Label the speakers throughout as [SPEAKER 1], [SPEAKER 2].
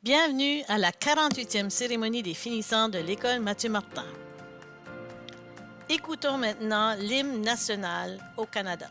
[SPEAKER 1] Bienvenue à la 48e cérémonie des finissants de l'École Mathieu-Martin. Écoutons maintenant l'hymne national au Canada.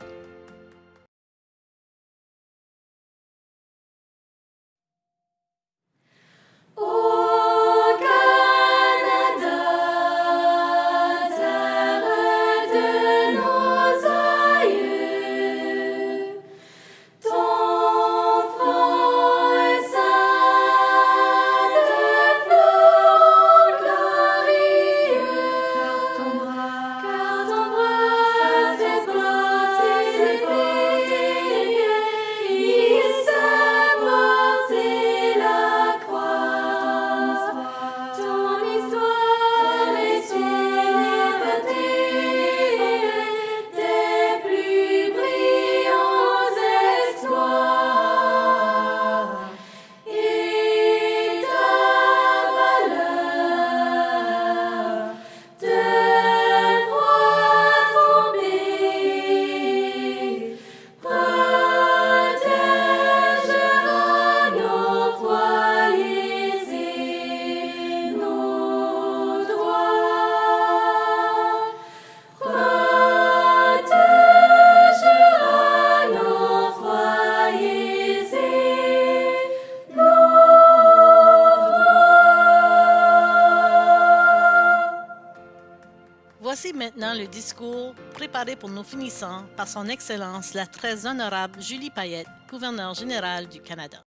[SPEAKER 1] Voici maintenant le discours préparé pour nos finissants par son Excellence la très honorable Julie Payette, gouverneure générale du Canada.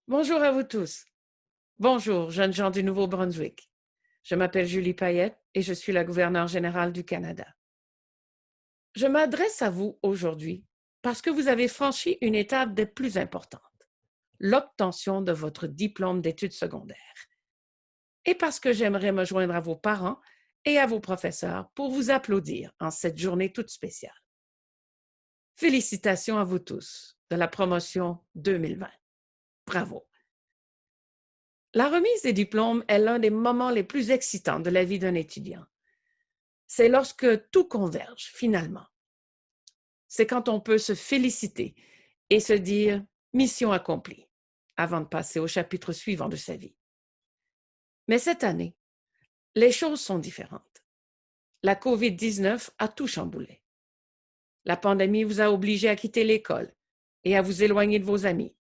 [SPEAKER 2] Bonjour à vous tous. Bonjour, jeunes gens du Nouveau-Brunswick. Je m'appelle Julie Payette et je suis la gouverneure générale du Canada. Je m'adresse à vous aujourd'hui parce que vous avez franchi une étape des plus importantes, l'obtention de votre diplôme d'études secondaires. Et parce que j'aimerais me joindre à vos parents et à vos professeurs pour vous applaudir en cette journée toute spéciale. Félicitations à vous tous de la promotion 2020. Bravo! La remise des diplômes est l'un des moments les plus excitants de la vie d'un étudiant. C'est lorsque tout converge, finalement. C'est quand on peut se féliciter et se dire « mission accomplie » avant de passer au chapitre suivant de sa vie. Mais cette année, les choses sont différentes. La COVID-19 a tout chamboulé. La pandémie vous a obligé à quitter l'école et à vous éloigner de vos amis.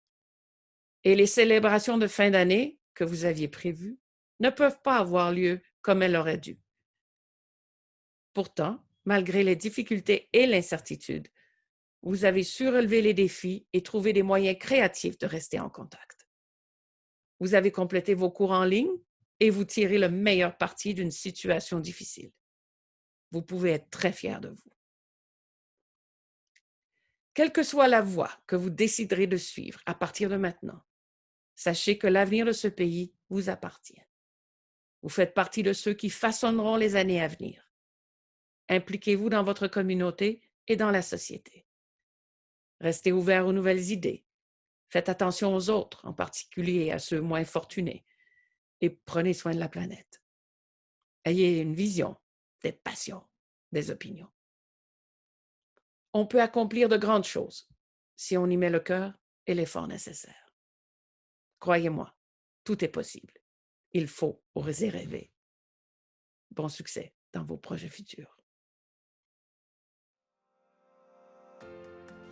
[SPEAKER 2] Et les célébrations de fin d'année que vous aviez prévues ne peuvent pas avoir lieu comme elles auraient dû. Pourtant, malgré les difficultés et l'incertitude, vous avez su relever les défis et trouver des moyens créatifs de rester en contact. Vous avez complété vos cours en ligne et vous tirez le meilleur parti d'une situation difficile. Vous pouvez être très fiers de vous. Quelle que soit la voie que vous déciderez de suivre à partir de maintenant, sachez que l'avenir de ce pays vous appartient. Vous faites partie de ceux qui façonneront les années à venir. Impliquez-vous dans votre communauté et dans la société. Restez ouverts aux nouvelles idées. Faites attention aux autres, en particulier à ceux moins fortunés, et prenez soin de la planète. Ayez une vision, des passions, des opinions. On peut accomplir de grandes choses si on y met le cœur et l'effort nécessaire. Croyez-moi, tout est possible. Il faut oser rêver. Bon succès dans vos projets futurs.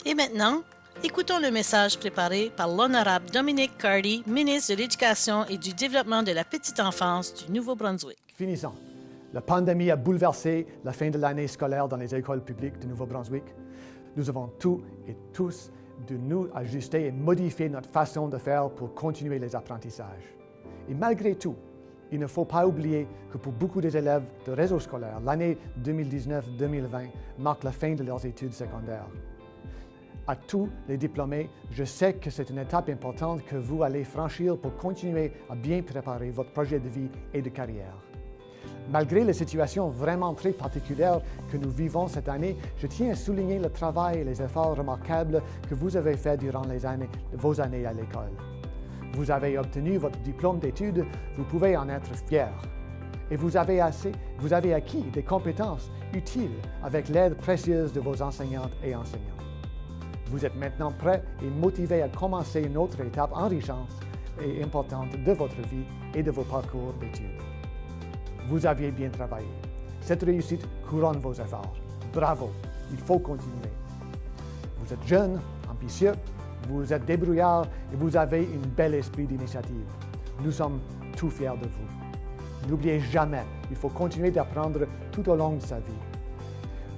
[SPEAKER 1] Et maintenant, écoutons le message préparé par l'honorable Dominic Cardy, ministre de l'Éducation et du Développement de la petite enfance du Nouveau-Brunswick.
[SPEAKER 3] Finissons. La pandémie a bouleversé la fin de l'année scolaire dans les écoles publiques du Nouveau-Brunswick. Nous avons tous et tous de nous ajuster et modifier notre façon de faire pour continuer les apprentissages. Et malgré tout, il ne faut pas oublier que pour beaucoup des élèves de réseau scolaire, l'année 2019-2020 marque la fin de leurs études secondaires. À tous les diplômés, je sais que c'est une étape importante que vous allez franchir pour continuer à bien préparer votre projet de vie et de carrière. Malgré les situations vraiment très particulières que nous vivons cette année, je tiens à souligner le travail et les efforts remarquables que vous avez faits durant vos années à l'école. Vous avez obtenu votre diplôme d'études, vous pouvez en être fiers. Et vous avez acquis des compétences utiles avec l'aide précieuse de vos enseignantes et enseignants. Vous êtes maintenant prêt et motivé à commencer une autre étape enrichissante et importante de votre vie et de vos parcours d'études. Vous aviez bien travaillé. Cette réussite couronne vos efforts. Bravo, il faut continuer. Vous êtes jeune, ambitieux, vous êtes débrouillard et vous avez un bel esprit d'initiative. Nous sommes tout fiers de vous. N'oubliez jamais, il faut continuer d'apprendre tout au long de sa vie.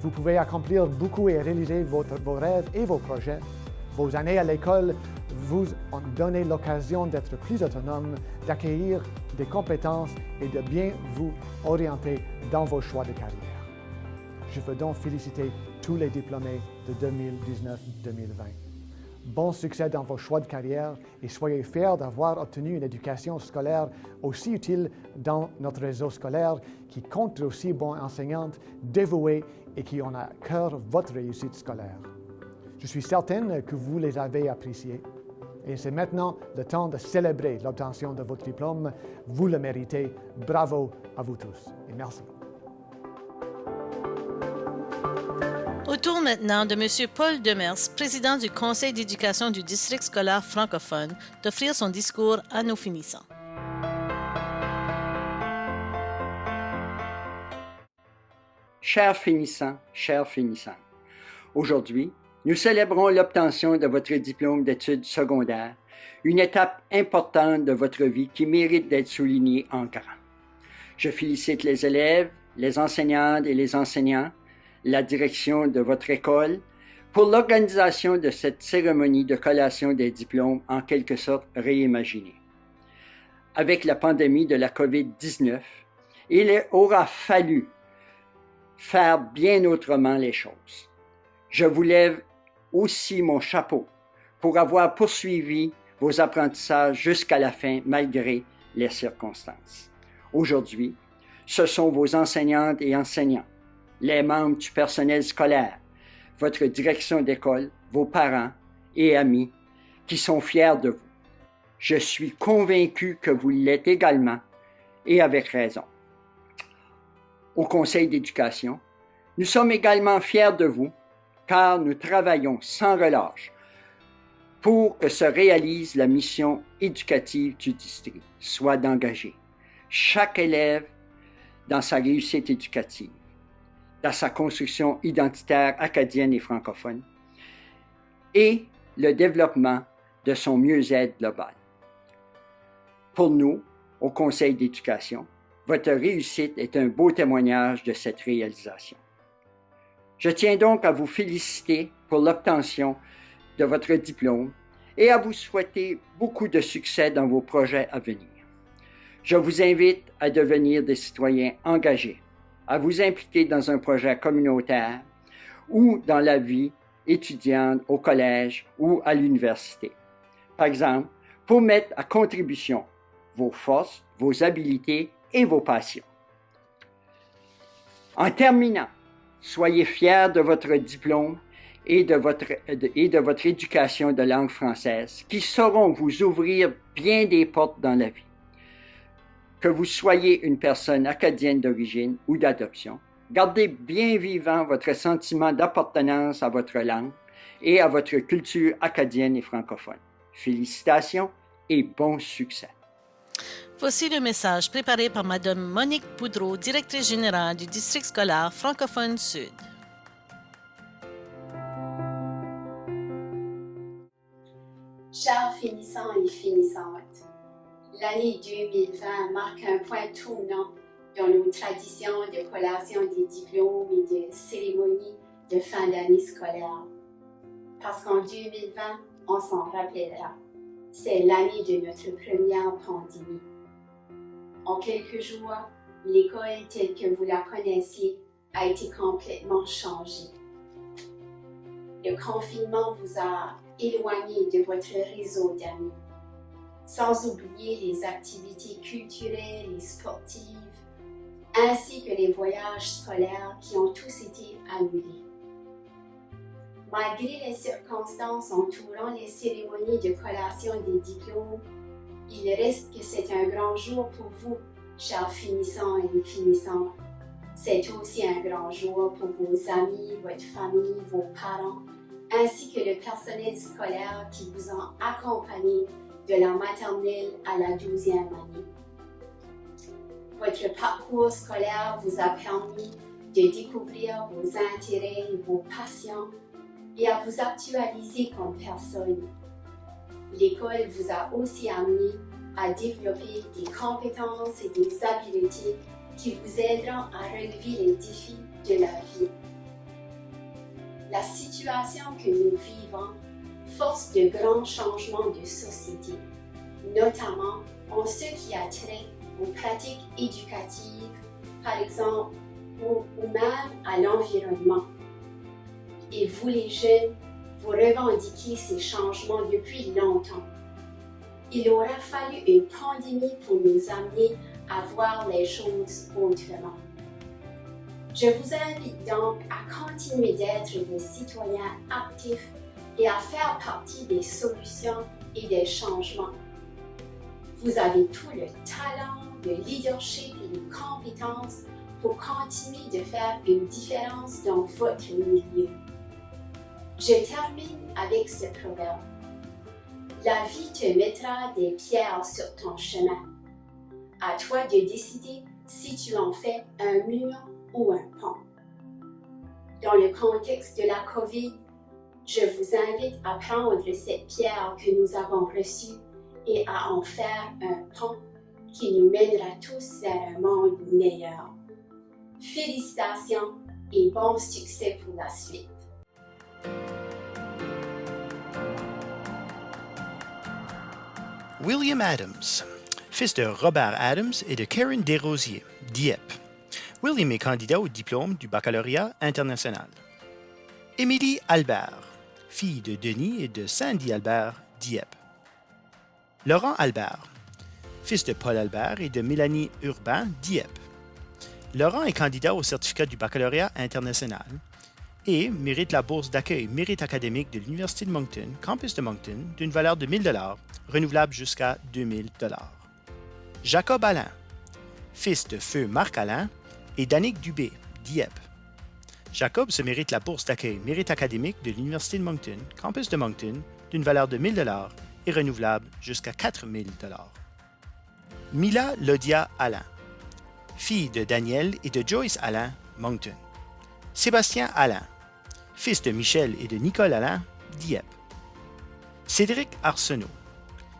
[SPEAKER 3] Vous pouvez accomplir beaucoup et réaliser vos rêves et vos projets. Vos années à l'école vous ont donné l'occasion d'être plus autonome, d'acquérir des compétences et de bien vous orienter dans vos choix de carrière. Je veux donc féliciter tous les diplômés de 2019-2020. Bon succès dans vos choix de carrière et soyez fiers d'avoir obtenu une éducation scolaire aussi utile dans notre réseau scolaire qui compte aussi bonnes enseignantes dévouées et qui ont à cœur votre réussite scolaire. Je suis certaine que vous les avez appréciées et c'est maintenant le temps de célébrer l'obtention de votre diplôme. Vous le méritez. Bravo à vous tous et merci.
[SPEAKER 1] Au tour maintenant de M. Paul Demers, président du Conseil d'éducation du district scolaire francophone, d'offrir son discours à nos finissants.
[SPEAKER 4] Chers finissants, aujourd'hui, nous célébrons l'obtention de votre diplôme d'études secondaires, une étape importante de votre vie qui mérite d'être soulignée en grand. Je félicite les élèves, les enseignantes et les enseignants, la direction de votre école, pour l'organisation de cette cérémonie de collation des diplômes en quelque sorte réimaginée. Avec la pandémie de la COVID-19, il aura fallu faire bien autrement les choses. Je vous lève aussi mon chapeau pour avoir poursuivi vos apprentissages jusqu'à la fin malgré les circonstances. Aujourd'hui, ce sont vos enseignantes et enseignants, les membres du personnel scolaire, votre direction d'école, vos parents et amis qui sont fiers de vous. Je suis convaincu que vous l'êtes également et avec raison. Au Conseil d'éducation, nous sommes également fiers de vous car nous travaillons sans relâche pour que se réalise la mission éducative du district, soit d'engager chaque élève dans sa réussite éducative, dans sa construction identitaire acadienne et francophone, et le développement de son mieux-être global. Pour nous, au Conseil d'éducation, votre réussite est un beau témoignage de cette réalisation. Je tiens donc à vous féliciter pour l'obtention de votre diplôme et à vous souhaiter beaucoup de succès dans vos projets à venir. Je vous invite à devenir des citoyens engagés, à vous impliquer dans un projet communautaire ou dans la vie étudiante au collège ou à l'université. Par exemple, pour mettre à contribution vos forces, vos habiletés et vos passions. En terminant, soyez fiers de votre diplôme et de votre éducation de langue française qui sauront vous ouvrir bien des portes dans la vie. Que vous soyez une personne acadienne d'origine ou d'adoption, gardez bien vivant votre sentiment d'appartenance à votre langue et à votre culture acadienne et francophone. Félicitations et bon succès.
[SPEAKER 1] Voici le message préparé par Mme Monique Boudreau, directrice générale du district scolaire francophone Sud.
[SPEAKER 5] Chers finissants et finissantes, l'année 2020 marque un point tournant dans nos traditions de collation des diplômes et de cérémonies de fin d'année scolaire. Parce qu'en 2020, on s'en rappellera, c'est l'année de notre première pandémie. En quelques jours, l'école telle que vous la connaissiez a été complètement changée. Le confinement vous a éloigné de votre réseau d'amis, sans oublier les activités culturelles et sportives, ainsi que les voyages scolaires qui ont tous été annulés. Malgré les circonstances entourant les cérémonies de collation des diplômes, il reste que c'est un grand jour pour vous, chers finissants et finissantes. C'est aussi un grand jour pour vos amis, votre famille, vos parents, ainsi que le personnel scolaire qui vous ont accompagné de la maternelle à la 12e année. Votre parcours scolaire vous a permis de découvrir vos intérêts et vos passions et à vous actualiser comme personne. L'école vous a aussi amené à développer des compétences et des habiletés qui vous aideront à relever les défis de la vie. La situation que nous vivons force de grands changements de société, notamment en ce qui a trait aux pratiques éducatives, par exemple, ou même à l'environnement. Et vous les jeunes, vous revendiquez ces changements depuis longtemps. Il aura fallu une pandémie pour nous amener à voir les choses autrement. Je vous invite donc à continuer d'être des citoyens actifs et à faire partie des solutions et des changements. Vous avez tout le talent, le leadership et les compétences pour continuer de faire une différence dans votre milieu. Je termine avec ce proverbe. La vie te mettra des pierres sur ton chemin. À toi de décider si tu en fais un mur ou un pont. Dans le contexte de la COVID, je vous invite à prendre cette pierre que nous avons reçue et à en faire un pont qui nous mènera tous vers un monde meilleur. Félicitations et bon succès pour la suite.
[SPEAKER 6] William Adams, fils de Robert Adams et de Karen Desrosiers, Dieppe. William est candidat au diplôme du baccalauréat international. Émilie Albert, fille de Denis et de Sandy Albert, Dieppe. Laurent Albert, fils de Paul Albert et de Mélanie Urbain, Dieppe. Laurent est candidat au certificat du baccalauréat international et mérite la bourse d'accueil mérite académique de l'Université de Moncton, campus de Moncton, d'une valeur de 1 000 $, renouvelable jusqu'à 2 000 $. Jacob Alain, fils de feu Marc Alain et d'Annick Dubé, Dieppe. Jacob se mérite la bourse d'accueil mérite académique de l'Université de Moncton, campus de Moncton, d'une valeur de 1 000 $ et renouvelable jusqu'à 4 000 $. Mila Lodia Alain, fille de Daniel et de Joyce Alain, Moncton. Sébastien Alain, fils de Michel et de Nicole Alain, Dieppe. Cédric Arsenault,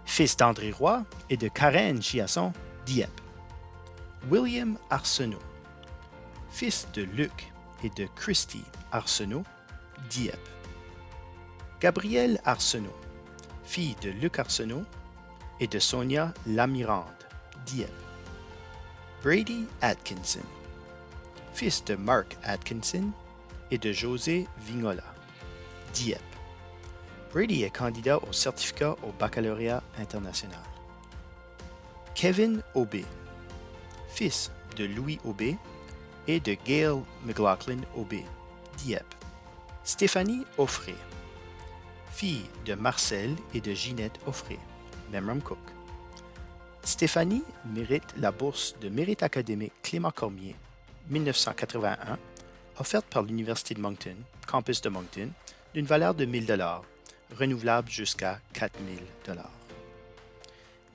[SPEAKER 6] fils d'André Roy et de Karen Chiasson, Dieppe. William Arsenault, fils de Luc et de Christy Arsenault, Dieppe. Gabrielle Arsenault, fille de Luc Arsenault et de Sonia Lamirande, Dieppe. Brady Atkinson, fils de Mark Atkinson et de José Vignola, Dieppe. Brady est candidat au certificat au baccalauréat international. Kevin Aubé, fils de Louis Aubé et de Gail McLaughlin Aubé, Dieppe. Stéphanie Offray, fille de Marcel et de Ginette Offray, Memramcook. Stéphanie mérite la bourse de mérite académique Clément Cormier 1981, offerte par l'Université de Moncton, campus de Moncton, d'une valeur de 1 000 $, renouvelable jusqu'à 4 000 $.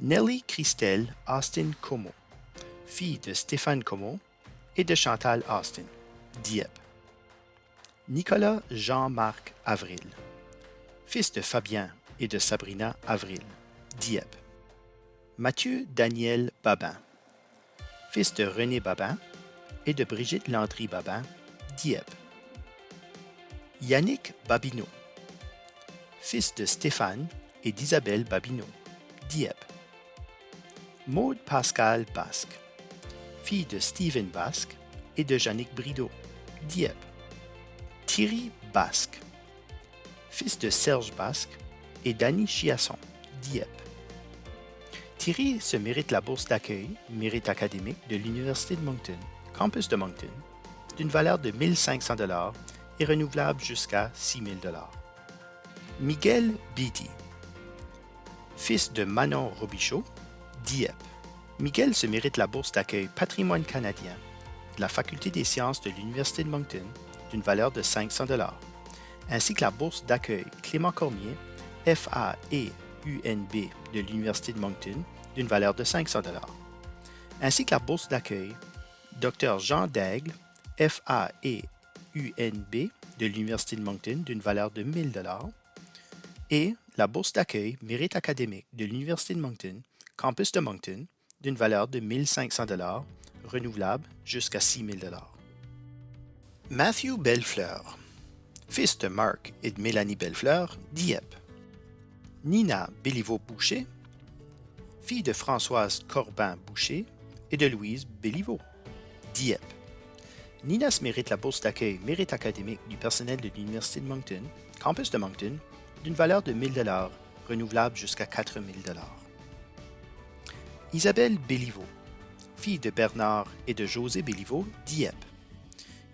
[SPEAKER 6] Nelly Christelle Austin Como, fille de Stéphane Como et de Chantal Austin, Dieppe. Nicolas Jean-Marc Avril, fils de Fabien et de Sabrina Avril, Dieppe. Mathieu Daniel Babin, fils de René Babin et de Brigitte Landry Babin, Dieppe. Yannick Babineau, fils de Stéphane et d'Isabelle Babineau, Dieppe. Maude Pascal Basque, fille de Stephen Basque et de Jannick Brideau, Dieppe. Thierry Basque, fils de Serge Basque et d'Annie Chiasson, Dieppe. Thierry se mérite la bourse d'accueil mérite académique de l'Université de Moncton, campus de Moncton, d'une valeur de 1 500 $ et renouvelable jusqu'à 6 000 $. Miguel Beatty, fils de Manon Robichaud, Dieppe. Miguel se mérite la bourse d'accueil Patrimoine canadien de la Faculté des sciences de l'Université de Moncton, d'une valeur de 500 $, ainsi que la bourse d'accueil Clément Cormier, FA&UNB de l'Université de Moncton, d'une valeur de 500 $, ainsi que la bourse d'accueil Dr Jean Daigle, FA&UNB de l'Université de Moncton, d'une valeur de 1 000 $, et la bourse d'accueil Mérite académique de l'Université de Moncton, campus de Moncton, d'une valeur de 1 500 $, renouvelable jusqu'à 6 000 $. Matthew Bellefleur, fils de Marc et de Mélanie Bellefleur, Dieppe. Nina Béliveau-Boucher, fille de Françoise Corbin-Boucher et de Louise Béliveau, Dieppe. Nina se mérite la bourse d'accueil Mérite académique du personnel de l'Université de Moncton, campus de Moncton, d'une valeur de 1 000 $, renouvelable jusqu'à 4 000 $. Isabelle Béliveau, fille de Bernard et de José Béliveau, Dieppe.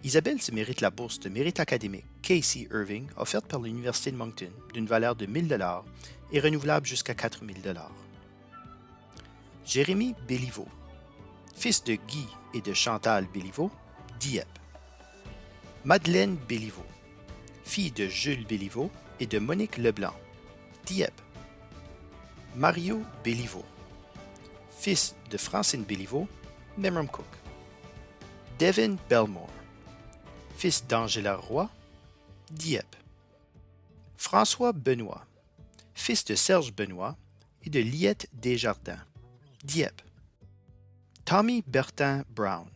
[SPEAKER 6] Isabelle se mérite la bourse de mérite académique Casey Irving offerte par l'Université de Moncton d'une valeur de 1 000 $ et renouvelable jusqu'à 4 000 $. Jérémy Béliveau, fils de Guy et de Chantal Béliveau, Dieppe. Madeleine Béliveau, fille de Jules Béliveau et de Monique Leblanc, Dieppe. Mario Béliveau, fils de Francine Béliveau, Memramcook. Devin Belmore, fils d'Angela Roy, Dieppe. François Benoît, fils de Serge Benoît et de Liette Desjardins, Dieppe. Tommy Bertin Brown,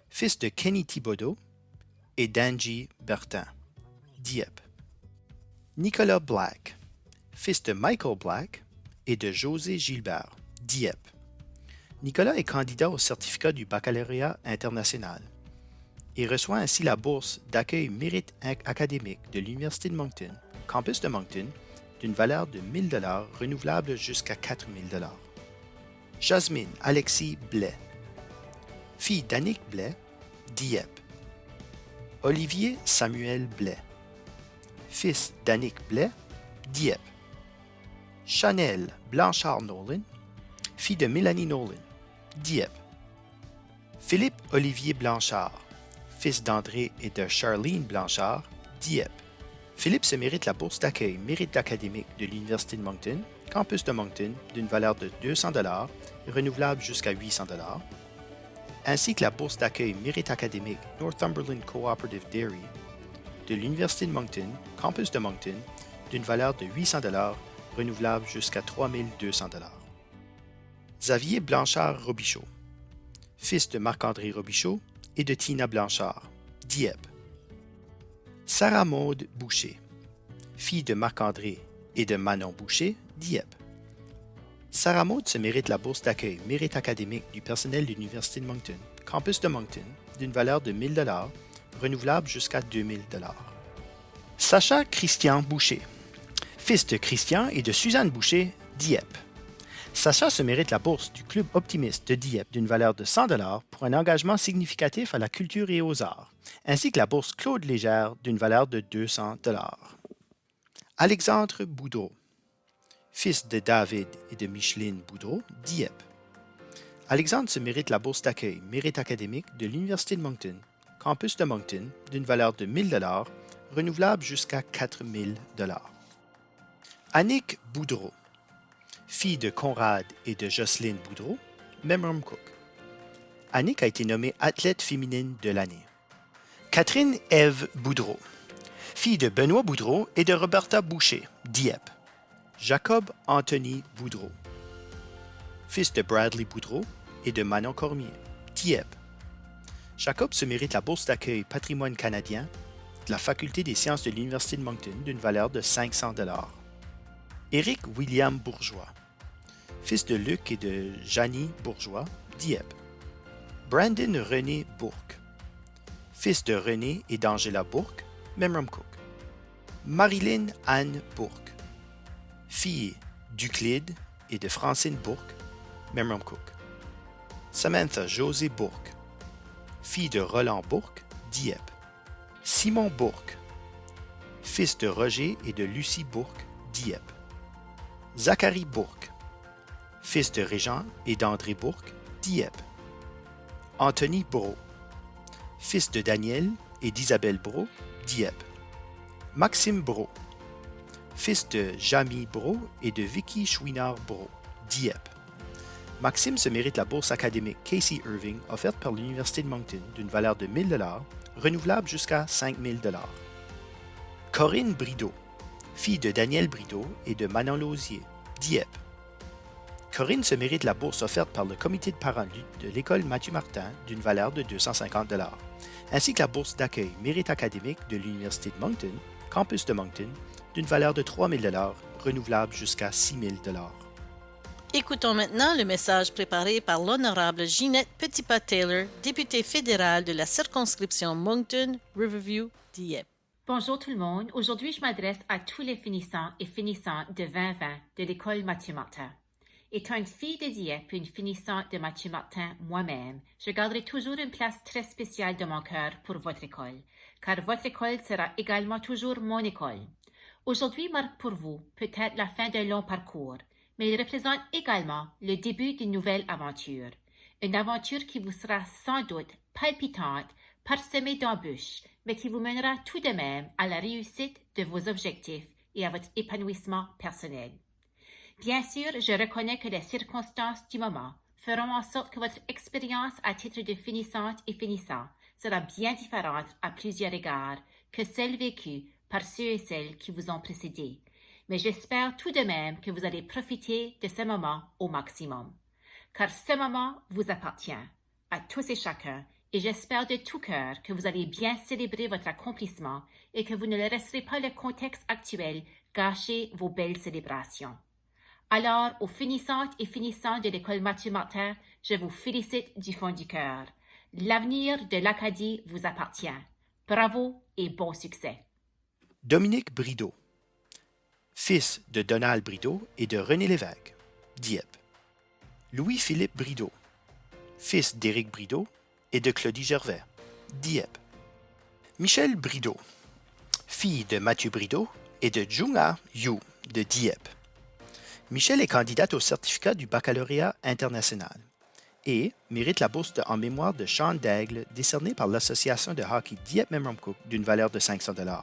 [SPEAKER 6] fils de Kenny Thibodeau et d'Angie Bertin, Dieppe. Nicolas Black, fils de Michael Black et de José Gilbert, Dieppe. Nicolas est candidat au certificat du baccalauréat international et reçoit ainsi la bourse d'accueil Mérite académique de l'Université de Moncton, campus de Moncton, d'une valeur de 1 000 $ renouvelable jusqu'à 4 000 $. Jasmine Alexis Blais, fille d'Annick Blais, Dieppe. Olivier Samuel Blais, fils d'Annick Blais, Dieppe. Chanel Blanchard Nolan, fille de Mélanie Nolan, Dieppe. Philippe Olivier Blanchard, fils d'André et de Charlene Blanchard, Dieppe. Philippe se mérite la bourse d'accueil Mérite académique de l'Université de Moncton, campus de Moncton, d'une valeur de 200 $, renouvelable jusqu'à 800 $, ainsi que la bourse d'accueil Mérite académique Northumberland Cooperative Dairy de l'Université de Moncton, campus de Moncton, d'une valeur de 800 $, renouvelable jusqu'à 3 200 $. Xavier Blanchard Robichaud, fils de Marc-André Robichaud et de Tina Blanchard, Dieppe. Sarah Maude Boucher, fille de Marc-André et de Manon Boucher, Dieppe. Sarah Maude se mérite la bourse d'accueil Mérite académique du personnel de l'Université de Moncton, campus de Moncton, d'une valeur de 1 000 $, renouvelable jusqu'à 2 000 $. Sacha Christian Boucher, fils de Christian et de Suzanne Boucher, Dieppe. Sacha se mérite la bourse du Club optimiste de Dieppe d'une valeur de 100 $ pour un engagement significatif à la culture et aux arts, ainsi que la bourse Claude Légère d'une valeur de 200 $. Alexandre Boudreau, fils de David et de Micheline Boudreau, Dieppe. Alexandre se mérite la bourse d'accueil Mérite académique de l'Université de Moncton, campus de Moncton, d'une valeur de 1 000 $, renouvelable jusqu'à 4 000 $. Annick Boudreau, fille de Conrad et de Jocelyne Boudreau, Memramcook. Annick a été nommée athlète féminine de l'année. Catherine Ève Boudreau, fille de Benoît Boudreau et de Roberta Boucher, Dieppe. Jacob Anthony Boudreau, fils de Bradley Boudreau et de Manon Cormier, Dieppe. Jacob se mérite la bourse d'accueil Patrimoine canadien de la Faculté des sciences de l'Université de Moncton d'une valeur de 500 $. Éric William Bourgeois, fils de Luc et de Janie Bourgeois, Dieppe. Brandon René Bourque, fils de René et d'Angela Bourque, Memramcook. Marilyn Anne Bourque, fille d'Euclide et de Francine Bourque, Memramcook. Samantha José Bourque, fille de Roland Bourque, Dieppe. Simon Bourque, fils de Roger et de Lucie Bourque, Dieppe. Zachary Bourque, fils de Régent et d'André Bourque, Dieppe. Anthony Brault, fils de Daniel et d'Isabelle Brault, Dieppe. Maxime Brault, fils de Jamie Brault et de Vicky Chouinard-Brault, Dieppe. Maxime se mérite la bourse académique Casey Irving offerte par l'Université de Moncton d'une valeur de 1 000 $, renouvelable jusqu'à 5 000 $. Corinne Brideau, fille de Daniel Brideau et de Manon Lausier, Dieppe. Corinne se mérite la bourse offerte par le comité de parents de l'école Mathieu Martin d'une valeur de 250 $, ainsi que la bourse d'accueil Mérite académique de l'Université de Moncton, campus de Moncton, d'une valeur de 3 000 $, renouvelable jusqu'à 6 000 $.
[SPEAKER 1] Écoutons maintenant le message préparé par l'honorable Ginette Petitpas-Taylor, députée fédérale de la circonscription Moncton-Riverview-Dieppe.
[SPEAKER 7] Bonjour tout le monde. Aujourd'hui, je m'adresse à tous les finissants et finissantes de 2020 de l'école Mathieu Martin. Étant une fille de Dieppe et une finissante de Mathieu Martin moi-même, je garderai toujours une place très spéciale dans mon cœur pour votre école, car votre école sera également toujours mon école. Aujourd'hui marque pour vous peut-être la fin d'un long parcours, mais il représente également le début d'une nouvelle aventure. Une aventure qui vous sera sans doute palpitante, parsemée d'embûches, mais qui vous mènera tout de même à la réussite de vos objectifs et à votre épanouissement personnel. Bien sûr, je reconnais que les circonstances du moment feront en sorte que votre expérience à titre de finissante et finissant sera bien différente à plusieurs égards que celle vécue par ceux et celles qui vous ont précédé. Mais j'espère tout de même que vous allez profiter de ce moment au maximum. Car ce moment vous appartient, à tous et chacun, et j'espère de tout cœur que vous allez bien célébrer votre accomplissement et que vous ne laisserez pas le contexte actuel gâcher vos belles célébrations. Alors, aux finissantes et finissants de l'école Mathieu Martin, je vous félicite du fond du cœur. L'avenir de l'Acadie vous appartient. Bravo et bon succès.
[SPEAKER 6] Dominique Brideau, fils de Donald Brideau et de René Lévesque, Dieppe. Louis-Philippe Brideau, fils d'Éric Brideau et de Claudie Gervais, Dieppe. Michel Brideau, fille de Mathieu Brideau et de Junga Yu de Dieppe. Michel est candidate au certificat du baccalauréat international et mérite la bourse en mémoire de Sean Daigle décernée par l'Association de hockey Dieppe-Memramcook d'une valeur de 500 $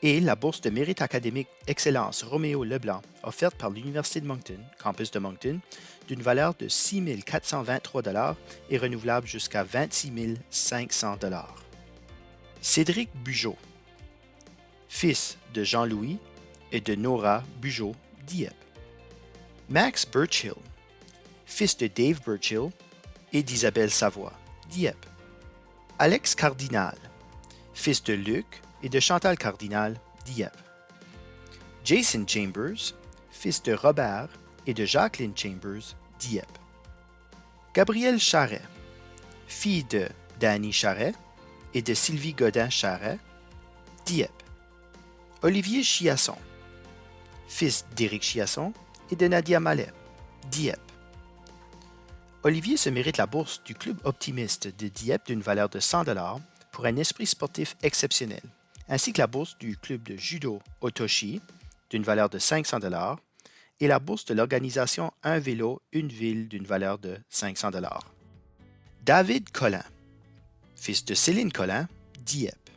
[SPEAKER 6] et la bourse de mérite académique Excellence Roméo Leblanc offerte par l'Université de Moncton, campus de Moncton, d'une valeur de 6 423 $ et renouvelable jusqu'à 26 500 $. Cédric Bugeaud, fils de Jean-Louis et de Nora Bugeaud, Dieppe. Max Burchill, fils de Dave Burchill et d'Isabelle Savoie, Dieppe. Alex Cardinal, fils de Luc et de Chantal Cardinal, Dieppe. Jason Chambers, fils de Robert et de Jacqueline Chambers, Dieppe. Gabrielle Charret, fille de Danny Charret et de Sylvie Godin Charret, Dieppe. Olivier Chiasson, fils d'Éric Chiasson et de Nadia Mallet, Dieppe. Olivier se mérite la bourse du Club optimiste de Dieppe d'une valeur de 100 $ pour un esprit sportif exceptionnel, ainsi que la bourse du Club de judo Otoshi d'une valeur de 500 $ et la bourse de l'organisation Un vélo, une ville d'une valeur de 500 $. David Collin, fils de Céline Collin, Dieppe.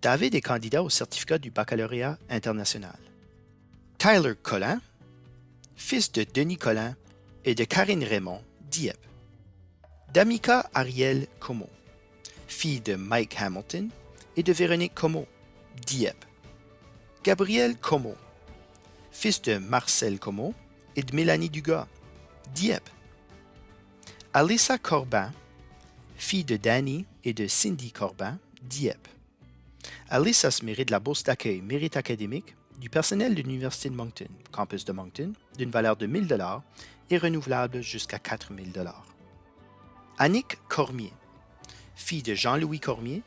[SPEAKER 6] David est candidat au certificat du baccalauréat international. Tyler Collin, fils de Denis Collin et de Karine Raymond, Dieppe. Damika Ariel Como, fille de Mike Hamilton et de Véronique Como, Dieppe. Gabriel Como, fils de Marcel Como et de Mélanie Dugas, Dieppe. Alyssa Corbin, fille de Danny et de Cindy Corbin, Dieppe. Alyssa se mérite la bourse d'accueil Mérite académique du personnel de l'Université de Moncton, campus de Moncton, d'une valeur de 1 000 $ et renouvelable jusqu'à 4 000 $. Annick Cormier, fille de Jean-Louis Cormier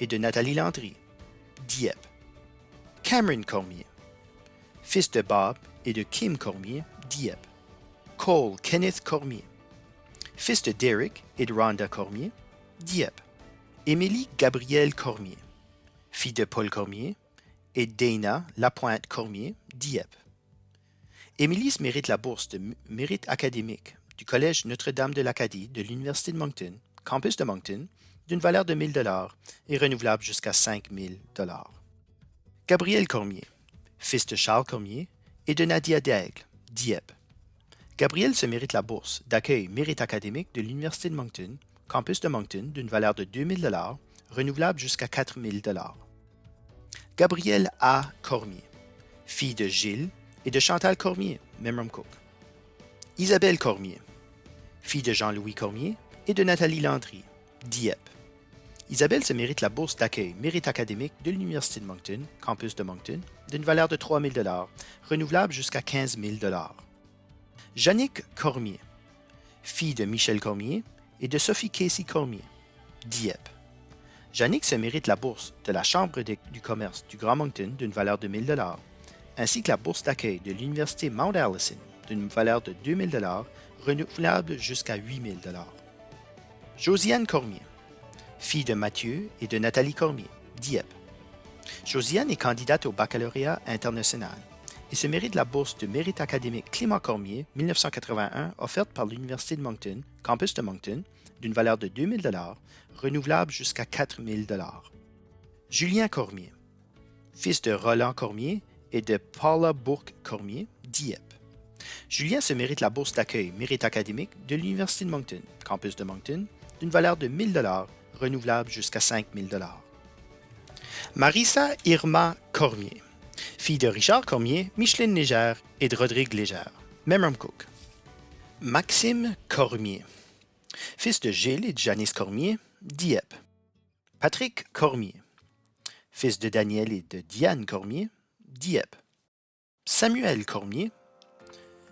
[SPEAKER 6] et de Nathalie Landry, Dieppe. Cameron Cormier, fils de Bob et de Kim Cormier, Dieppe. Cole Kenneth Cormier, fils de Derek et de Rhonda Cormier, Dieppe. Émilie Gabrielle Cormier, fille de Paul Cormier et Dana Lapointe Cormier, Dieppe. Émilie se mérite la bourse de mérite académique du Collège Notre-Dame de l'Acadie de l'Université de Moncton, campus de Moncton, d'une valeur de 1 000 $ et renouvelable jusqu'à 5 000 $. Gabriel Cormier, fils de Charles Cormier et de Nadia Daigle, Dieppe. Gabriel se mérite la bourse d'accueil Mérite académique de l'Université de Moncton, campus de Moncton, d'une valeur de 2 000 $, renouvelable jusqu'à 4 000 $. Gabrielle A. Cormier, fille de Gilles et de Chantal Cormier, Memram Cook. Isabelle Cormier, fille de Jean-Louis Cormier et de Nathalie Landry, Dieppe. Isabelle se mérite la bourse d'accueil Mérite académique de l'Université de Moncton, campus de Moncton, d'une valeur de 3 000 $, renouvelable jusqu'à 15 000 $. Jannick Cormier, fille de Michel Cormier et de Sophie Casey Cormier, Dieppe. Jannick se mérite la bourse de la Chambre du commerce du Grand Moncton d'une valeur de 1 000 $, ainsi que la bourse d'accueil de l'Université Mount Allison d'une valeur de 2 000 $, renouvelable jusqu'à 8 000 $. Josiane Cormier, fille de Mathieu et de Nathalie Cormier, Dieppe. Josiane est candidate au baccalauréat international et se mérite la bourse de mérite académique Clément Cormier 1981 offerte par l'Université de Moncton, campus de Moncton, d'une valeur de 2 000 $, renouvelable jusqu'à 4 000 $. Julien Cormier, fils de Roland Cormier et de Paula Bourque-Cormier, Dieppe. Julien se mérite la bourse d'accueil Mérite académique de l'Université de Moncton, campus de Moncton, d'une valeur de 1 000 $, renouvelable jusqu'à 5 000 $. Marissa Irma Cormier, fille de Richard Cormier, Micheline Légère et de Rodrigue Légère, Memram Cook. Maxime Cormier, fils de Gilles et de Janice Cormier, Dieppe. Patrick Cormier, fils de Daniel et de Diane Cormier, Dieppe. Samuel Cormier,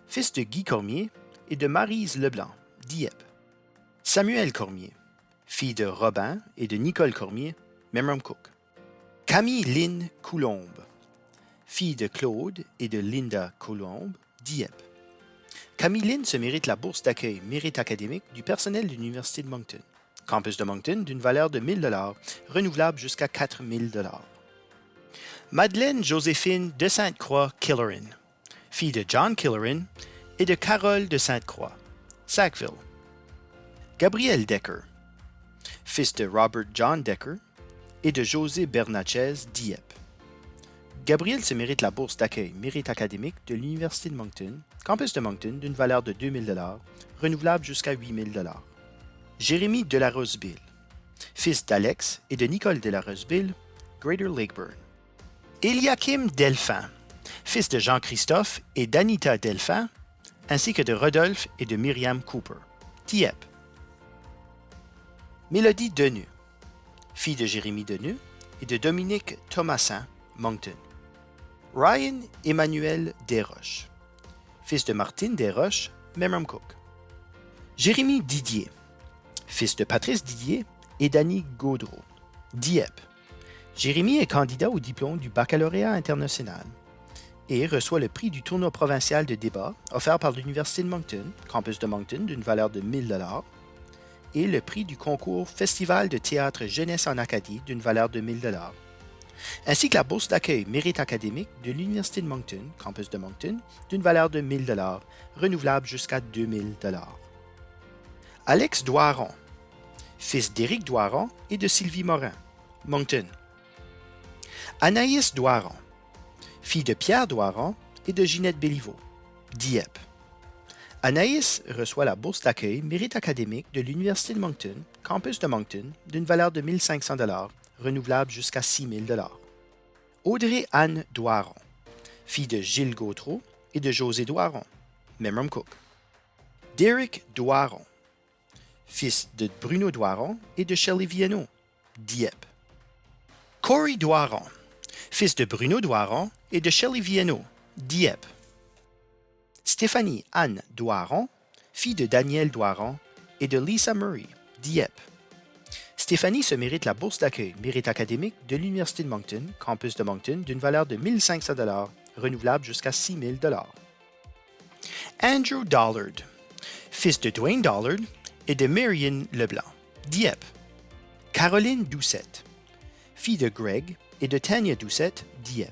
[SPEAKER 6] fils de Guy Cormier et de Maryse Leblanc, Dieppe. Samuel Cormier, fille de Robin et de Nicole Cormier, Memram Cook. Camille Lynn Coulombe, fille de Claude et de Linda Coulombe, Dieppe. Camille Lynn se mérite la bourse d'accueil Mérite académique du personnel de l'Université de Moncton, campus de Moncton, d'une valeur de 1 000 $, renouvelable jusqu'à 4 000 $. Madeleine Joséphine de Sainte-Croix Killerin, fille de John Killerin et de Carole de Sainte-Croix, Sackville. Gabriel Decker, fils de Robert John Decker et de José Bernatchez, Dieppe. Gabriel se mérite la bourse d'accueil Mérite académique de l'Université de Moncton, campus de Moncton, d'une valeur de 2 000 $, renouvelable jusqu'à 8 000 $. Jérémy Delarose-Bill, fils d'Alex et de Nicole Delarose-Bill, Greater Lakeburn. Eliakim Delphin, fils de Jean-Christophe et d'Anita Delphin, ainsi que de Rodolphe et de Myriam Cooper, Dieppe. Mélodie Deneux, fille de Jérémy Deneux et de Dominique Thomasin, Moncton. Ryan Emmanuel Desroches, fils de Martine Desroches, Memram Cook. Jérémy Didier, fils de Patrice Didier et d'Annie Gaudreau, Dieppe. Jérémy est candidat au diplôme du baccalauréat international et reçoit le prix du tournoi provincial de débat offert par l'Université de Moncton, campus de Moncton, d'une valeur de 1 000 $, et le prix du concours Festival de théâtre Jeunesse en Acadie d'une valeur de 1 000 $, ainsi que la bourse d'accueil Mérite académique de l'Université de Moncton, campus de Moncton, d'une valeur de 1 000 $, renouvelable jusqu'à 2 000 $. Alex Doiron, fils d'Éric Doiron et de Sylvie Morin, Moncton. Anaïs Doiron, fille de Pierre Doiron et de Ginette Béliveau, Dieppe. Anaïs reçoit la bourse d'accueil Mérite académique de l'Université de Moncton, campus de Moncton, d'une valeur de 1 500 $, renouvelable jusqu'à 6 000 $. Audrey Anne Doiron, fille de Gilles Gautreau et de José Doiron, Memram Cook. Derek Doiron, fils de Bruno Doiron et de Shelley Viano, Dieppe. Corey Doiron, fils de Bruno Doiron et de Shelley Viano, Dieppe. Stéphanie Anne Doiron, fille de Daniel Doiron et de Lisa Murray, Dieppe. Stéphanie se mérite la bourse d'accueil Mérite académique de l'Université de Moncton, campus de Moncton, d'une valeur de 1 500 $, renouvelable jusqu'à 6 000 $. Andrew Dollard, fils de Dwayne Dollard et de Marion Leblanc, Dieppe. Caroline Doucette, fille de Greg et de Tania Doucette, Dieppe.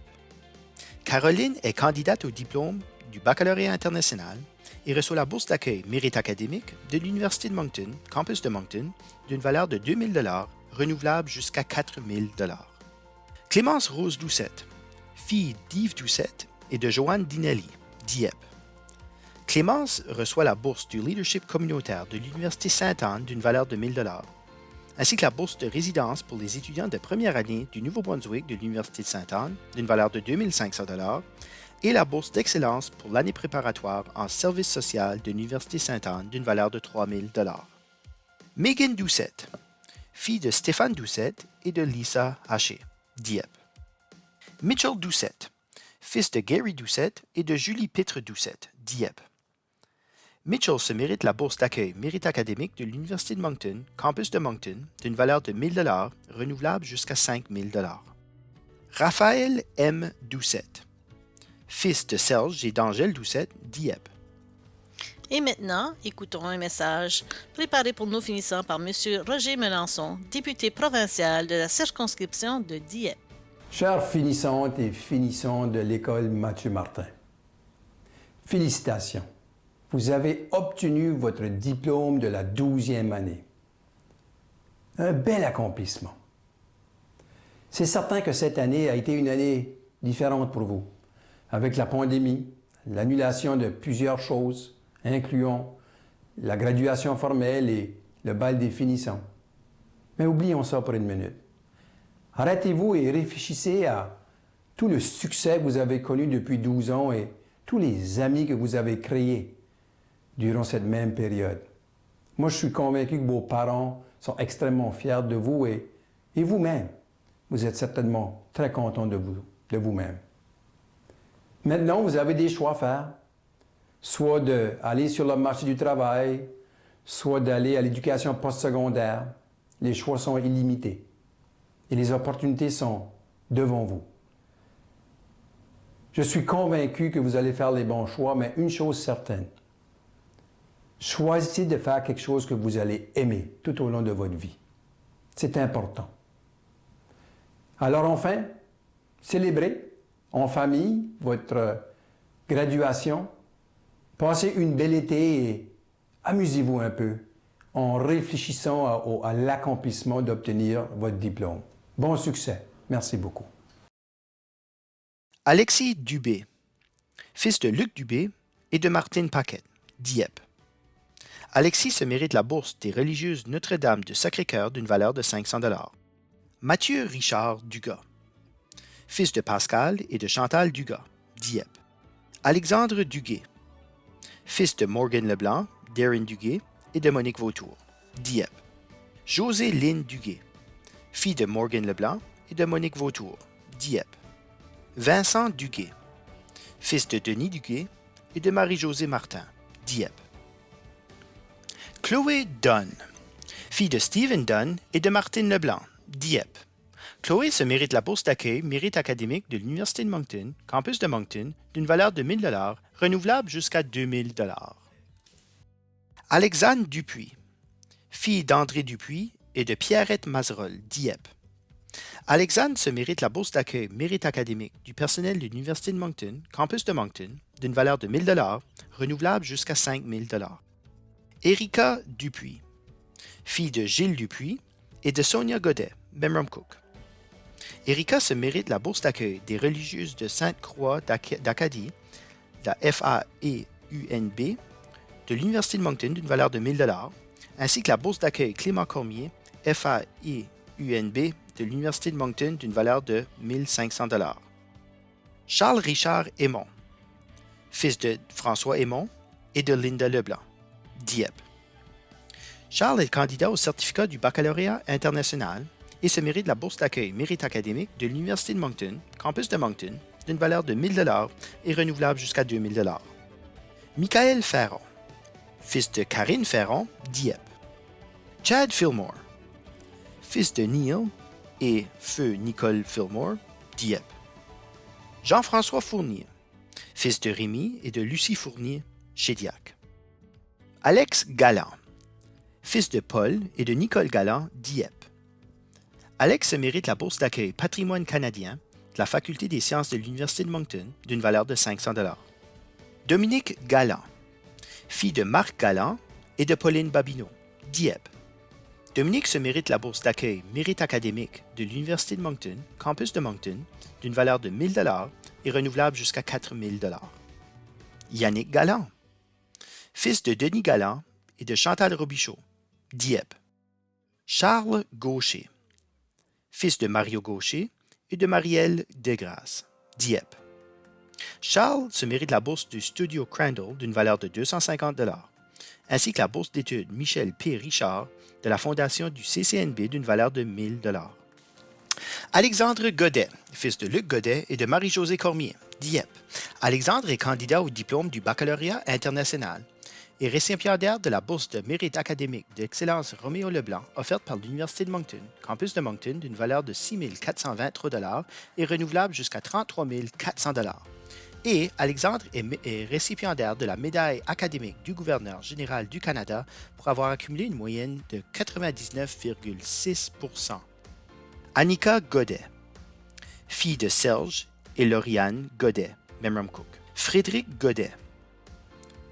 [SPEAKER 6] Caroline est candidate au diplôme du baccalauréat international et reçoit la bourse d'accueil Mérite académique de l'Université de Moncton, campus de Moncton, d'une valeur de 2 000 $, renouvelable jusqu'à 4 000 $. Clémence Rose Doucette, fille d'Yves Doucette et de Joanne Dinelli, Dieppe. Clémence reçoit la bourse du leadership communautaire de l'Université Sainte-Anne d'une valeur de 1 000 $, ainsi que la bourse de résidence pour les étudiants de première année du Nouveau-Brunswick de l'Université de Sainte-Anne d'une valeur de 2 500 $ et la bourse d'excellence pour l'année préparatoire en service social de l'Université Sainte-Anne d'une valeur de 3 000 $. Megan Doucette, fille de Stéphane Doucette et de Lisa Haché, Dieppe. Mitchell Doucette, fils de Gary Doucette et de Julie Pitre Doucette, Dieppe. Mitchell se mérite la bourse d'accueil mérite académique de l'Université de Moncton, campus de Moncton, d'une valeur de 1 000 $, renouvelable jusqu'à 5 000 $. Raphaël M. Doucette, fils de Serge et d'Angèle Doucette, Dieppe.
[SPEAKER 1] Et maintenant, écoutons un message préparé pour nos finissants par M. Roger Melançon, député provincial de la circonscription de Dieppe.
[SPEAKER 8] Chères finissantes et finissants de l'école Mathieu Martin, félicitations. Vous avez obtenu votre diplôme de la 12e année. Un bel accomplissement. C'est certain que cette année a été une année différente pour vous, avec la pandémie, l'annulation de plusieurs choses, incluant la graduation formelle et le bal des finissants. Mais oublions ça pour une minute. Arrêtez-vous et réfléchissez à tout le succès que vous avez connu depuis 12 ans et tous les amis que vous avez créés durant cette même période. Moi, je suis convaincu que vos parents sont extrêmement fiers de vous et vous-même, vous êtes certainement très content de vous-même. Maintenant, vous avez des choix à faire, soit d'aller sur le marché du travail, soit d'aller à l'éducation postsecondaire. Les choix sont illimités et les opportunités sont devant vous. Je suis convaincu que vous allez faire les bons choix, mais une chose certaine, choisissez de faire quelque chose que vous allez aimer tout au long de votre vie. C'est important. Alors enfin, célébrez en famille votre graduation. Passez une belle été et amusez-vous un peu en réfléchissant à l'accomplissement d'obtenir votre diplôme. Bon succès. Merci beaucoup.
[SPEAKER 6] Alexis Dubé, fils de Luc Dubé et de Martine Paquette, Dieppe. Alexis se mérite la bourse des religieuses Notre-Dame de Sacré-Cœur d'une valeur de 500 $. Mathieu Richard Dugas, fils de Pascal et de Chantal Dugas, Dieppe. Alexandre Duguay, fils de Morgan Leblanc, Darren Duguay et de Monique Vautour, Dieppe. José Lynn Duguay, fille de Morgan Leblanc et de Monique Vautour, Dieppe. Vincent Duguay, fils de Denis Duguay et de Marie-Josée Martin, Dieppe. Chloé Dunn, fille de Stephen Dunn et de Martine Leblanc, Dieppe. Chloé se mérite la bourse d'accueil mérite académique de l'Université de Moncton, campus de Moncton, d'une valeur de 1 000 $, renouvelable jusqu'à 2 000 $. Alexandre Dupuis, fille d'André Dupuis et de Pierrette Mazerolle, Dieppe. Alexandre se mérite la bourse d'accueil mérite académique du personnel de l'Université de Moncton, campus de Moncton, d'une valeur de 1 000 $, renouvelable jusqu'à 5 000 $. Erika Dupuis, fille de Gilles Dupuis et de Sonia Godet, Memramcook. Erika se mérite la bourse d'accueil des religieuses de Sainte-Croix d'Acadie, la FAEUNB, de l'Université de Moncton d'une valeur de 1 000 $, ainsi que la bourse d'accueil Clément Cormier, FAEUNB, de l'Université de Moncton d'une valeur de 1 500 $. Charles Richard Aymon, fils de François Aymon et de Linda Leblanc, Dieppe. Charles est candidat au certificat du baccalauréat international et se mérite la bourse d'accueil mérite académique de l'Université de Moncton, campus de Moncton, d'une valeur de 1 000 $ et renouvelable jusqu'à 2 000 $. Michael Ferron, fils de Karine Ferron, Dieppe. Chad Fillmore, fils de Neil et feu Nicole Fillmore, Dieppe. Jean-François Fournier, fils de Rémy et de Lucie Fournier, Chédiac. Alex Galland, fils de Paul et de Nicole Galland, Dieppe. Alex se mérite la bourse d'accueil Patrimoine canadien de la Faculté des sciences de l'Université de Moncton d'une valeur de 500 $. Dominique Galland, fille de Marc Galland et de Pauline Babineau, Dieppe. Dominique se mérite la bourse d'accueil mérite académique de l'Université de Moncton, campus de Moncton, d'une valeur de 1 000 $, et renouvelable jusqu'à 4 000 $. Yannick Galland, fils de Denis Galland et de Chantal Robichaud, Dieppe. Charles Gaucher, fils de Mario Gaucher et de Marielle Desgrasses, Dieppe. Charles se mérite la bourse du Studio Crandall d'une valeur de 250 $, ainsi que la bourse d'études Michel P. Richard de la Fondation du CCNB d'une valeur de 1 000 $. Alexandre Godet, fils de Luc Godet et de Marie-Josée Cormier, Dieppe. Alexandre est candidat au diplôme du baccalauréat international et récipiendaire de la bourse de mérite académique d'excellence Roméo Leblanc offerte par l'Université de Moncton, campus de Moncton, d'une valeur de 6 423 $ et renouvelable jusqu'à 33 400 $. Et Alexandre est récipiendaire de la médaille académique du gouverneur général du Canada pour avoir accumulé une moyenne de 99,6 %. Annika Godet, fille de Serge et Lauriane Godet, Memram Cook. Frédéric Godet,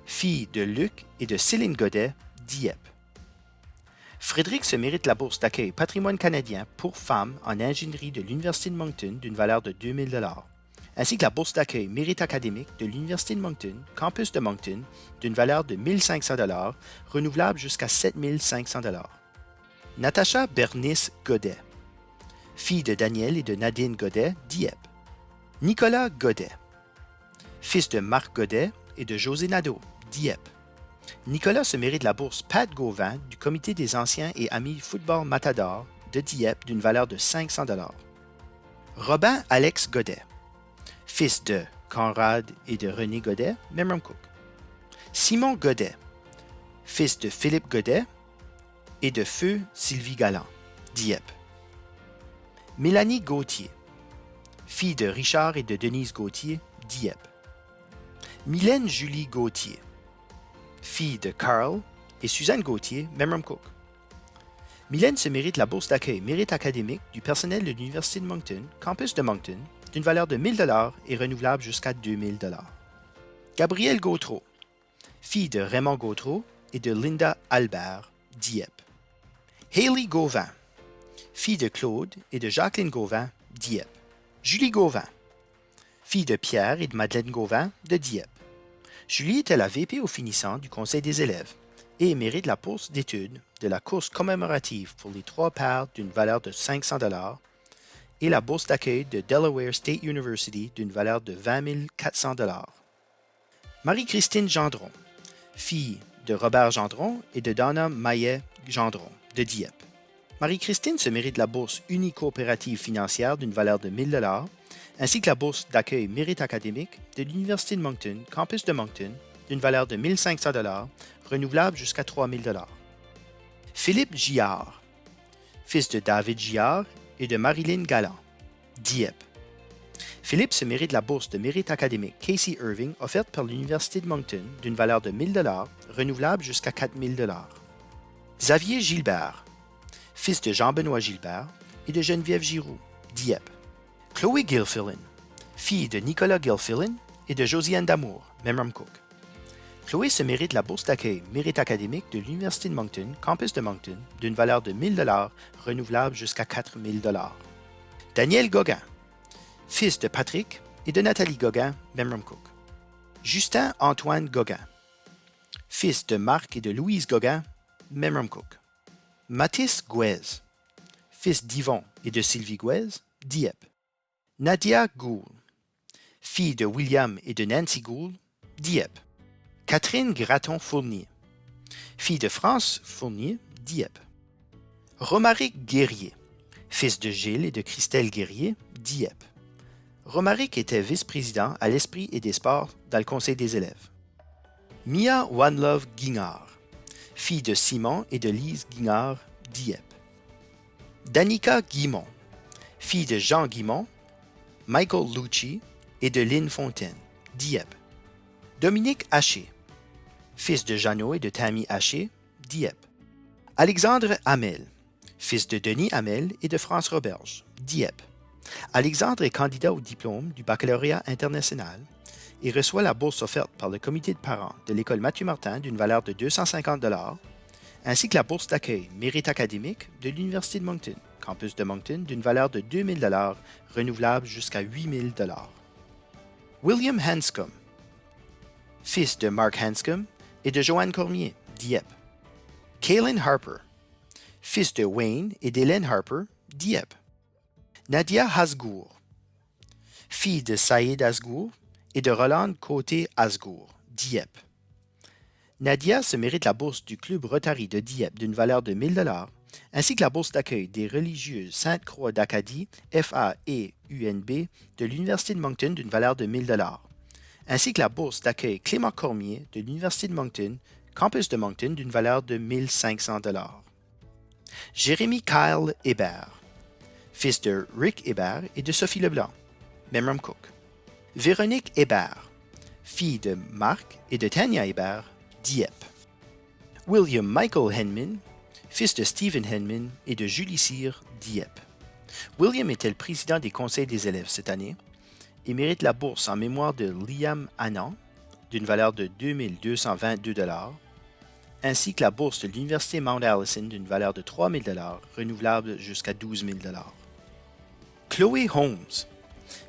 [SPEAKER 6] fille de Luc et de Céline Godet, Dieppe. Frédéric se mérite la bourse d'accueil Patrimoine canadien pour femmes en ingénierie de l'Université de Moncton d'une valeur de 2 000 $, ainsi que la bourse d'accueil Mérite académique de l'Université de Moncton, campus de Moncton, d'une valeur de 1 500 $, renouvelable jusqu'à 7 500 $. Natacha Bernice Godet, fille de Daniel et de Nadine Godet, Dieppe. Nicolas Godet, fils de Marc Godet et de José Nadeau, Dieppe. Nicolas se mérite la bourse Pat Gauvin du Comité des anciens et amis Football Matador de Dieppe d'une valeur de 500 $. Robin Alex Godet, fils de Conrad et de René Godet, Memram Cook. Simon Godet, fils de Philippe Godet et de Feu Sylvie Galland, Dieppe. Mélanie Gauthier, fille de Richard et de Denise Gauthier, Dieppe. Mylène Julie Gauthier, fille de Carl et Suzanne Gauthier, Memram Cook. Mylène se mérite la bourse d'accueil Mérite académique du personnel de l'Université de Moncton, campus de Moncton, d'une valeur de 1 000 $ et renouvelable jusqu'à 2 000 $. Gabrielle Gautreau, fille de Raymond Gautreau et de Linda Albert, Dieppe. Hayley Gauvin, fille de Claude et de Jacqueline Gauvin, Dieppe. Julie Gauvin, fille de Pierre et de Madeleine Gauvin, de Dieppe. Julie était la VP au finissant du Conseil des élèves et mérite la bourse d'études de la course commémorative pour les 3 paires d'une valeur de 500 $ et la bourse d'accueil de Delaware State University d'une valeur de 20 400 $. Marie-Christine Gendron, fille de Robert Gendron et de Donna Maillet Gendron, de Dieppe. Marie-Christine se mérite la bourse Unicoopérative financière d'une valeur de 1 000 $, ainsi que la bourse d'accueil Mérite académique de l'Université de Moncton, campus de Moncton, d'une valeur de 1 500 $, renouvelable jusqu'à 3 000 $. Philippe Giard, fils de David Giard et de Marilyn Galland, Dieppe. Philippe se mérite la bourse de mérite académique Casey Irving offerte par l'Université de Moncton d'une valeur de 1 000 $, renouvelable jusqu'à 4 000 $. Xavier Gilbert, fils de Jean-Benoît Gilbert et de Geneviève Giroux, Dieppe. Chloé Gilfillan, fille de Nicolas Gilfillan et de Josiane Damour, Memram Cook. Chloé se mérite la bourse d'accueil Mérite académique de l'Université de Moncton, campus de Moncton, d'une valeur de 1 000 $, renouvelable jusqu'à 4 000 $. Daniel Gauguin, fils de Patrick et de Nathalie Gauguin, Memram Cook. Justin Antoine Gauguin, fils de Marc et de Louise Gauguin, Memram Cook. Mathis Guez, fils d'Yvon et de Sylvie Guez, Dieppe. Nadia Gould, fille de William et de Nancy Gould, Dieppe. Catherine Gratton-Fournier, fille de France Fournier, Dieppe. Romaric Guerrier, fils de Gilles et de Christelle Guerrier, Dieppe. Romaric était vice-président à l'Esprit et des Sports dans le Conseil des élèves. Mia One-Love Guignard, fille de Simon et de Lise Guignard, Dieppe. Danica Guimont, fille de Jean Guimont, Michael Lucci et de Lynn Fontaine, Dieppe. Dominique Haché, fils de Jeannot et de Tammy Haché, Dieppe. Alexandre Hamel, fils de Denis Hamel et de France Roberge, Dieppe. Alexandre est candidat au diplôme du baccalauréat international et reçoit la bourse offerte par le comité de parents de l'école Mathieu Martin d'une valeur de 250 $, ainsi que la bourse d'accueil Mérite académique de l'Université de Moncton, campus de Moncton, d'une valeur de 2 000 $, renouvelable jusqu'à 8 000 $. William Hanscom, fils de Mark Hanscom et de Joanne Cormier, Dieppe. Kaylin Harper, fils de Wayne et d'Hélène Harper, Dieppe. Nadia Hasgour, fille de Saïd Hasgour et de Roland Côté-Hasgour, Dieppe. Nadia se mérite la bourse du Club Rotary de Dieppe d'une valeur de 1 000 $, ainsi que la bourse d'accueil des religieuses Sainte-Croix d'Acadie, FAE-UNB, de l'Université de Moncton d'une valeur de 1 000 $, ainsi que la bourse d'accueil Clément Cormier de l'Université de Moncton, campus de Moncton d'une valeur de 1 500 $. Jérémy Kyle Hébert, fils de Rick Hébert et de Sophie Leblanc, Memram Cook. Véronique Hébert, fille de Marc et de Tania Hébert, Dieppe. William Michael Henman, fils de Stephen Henman et de Julie Cyr, Dieppe. William était le président des conseils des élèves cette année et mérite la bourse en mémoire de Liam Annan d'une valeur de 2 222 $, ainsi que la bourse de l'Université Mount Allison d'une valeur de 3 000 $, renouvelable jusqu'à 12 000 $. Chloé Holmes,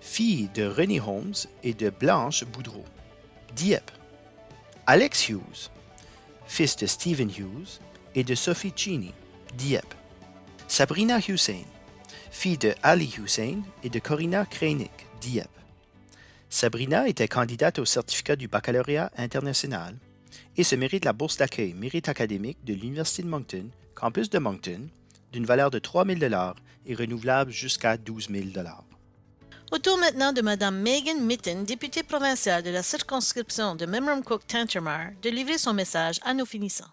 [SPEAKER 6] fille de René Holmes et de Blanche Boudreau, Dieppe. Alex Hughes, fils de Stephen Hughes et de Sophie Cheney, Dieppe. Sabrina Hussein, fille de Ali Hussein et de Corinna Kreinik, Dieppe. Sabrina était candidate au certificat du baccalauréat international et se mérite la bourse d'accueil mérite académique de l'Université de Moncton, campus de Moncton, d'une valeur de 3 000 $ et renouvelable jusqu'à 12 000 $.
[SPEAKER 1] Au tour maintenant de Mme Megan Mitten, députée provinciale de la circonscription de Memramcook-Tantramar, de livrer son message à nos finissants.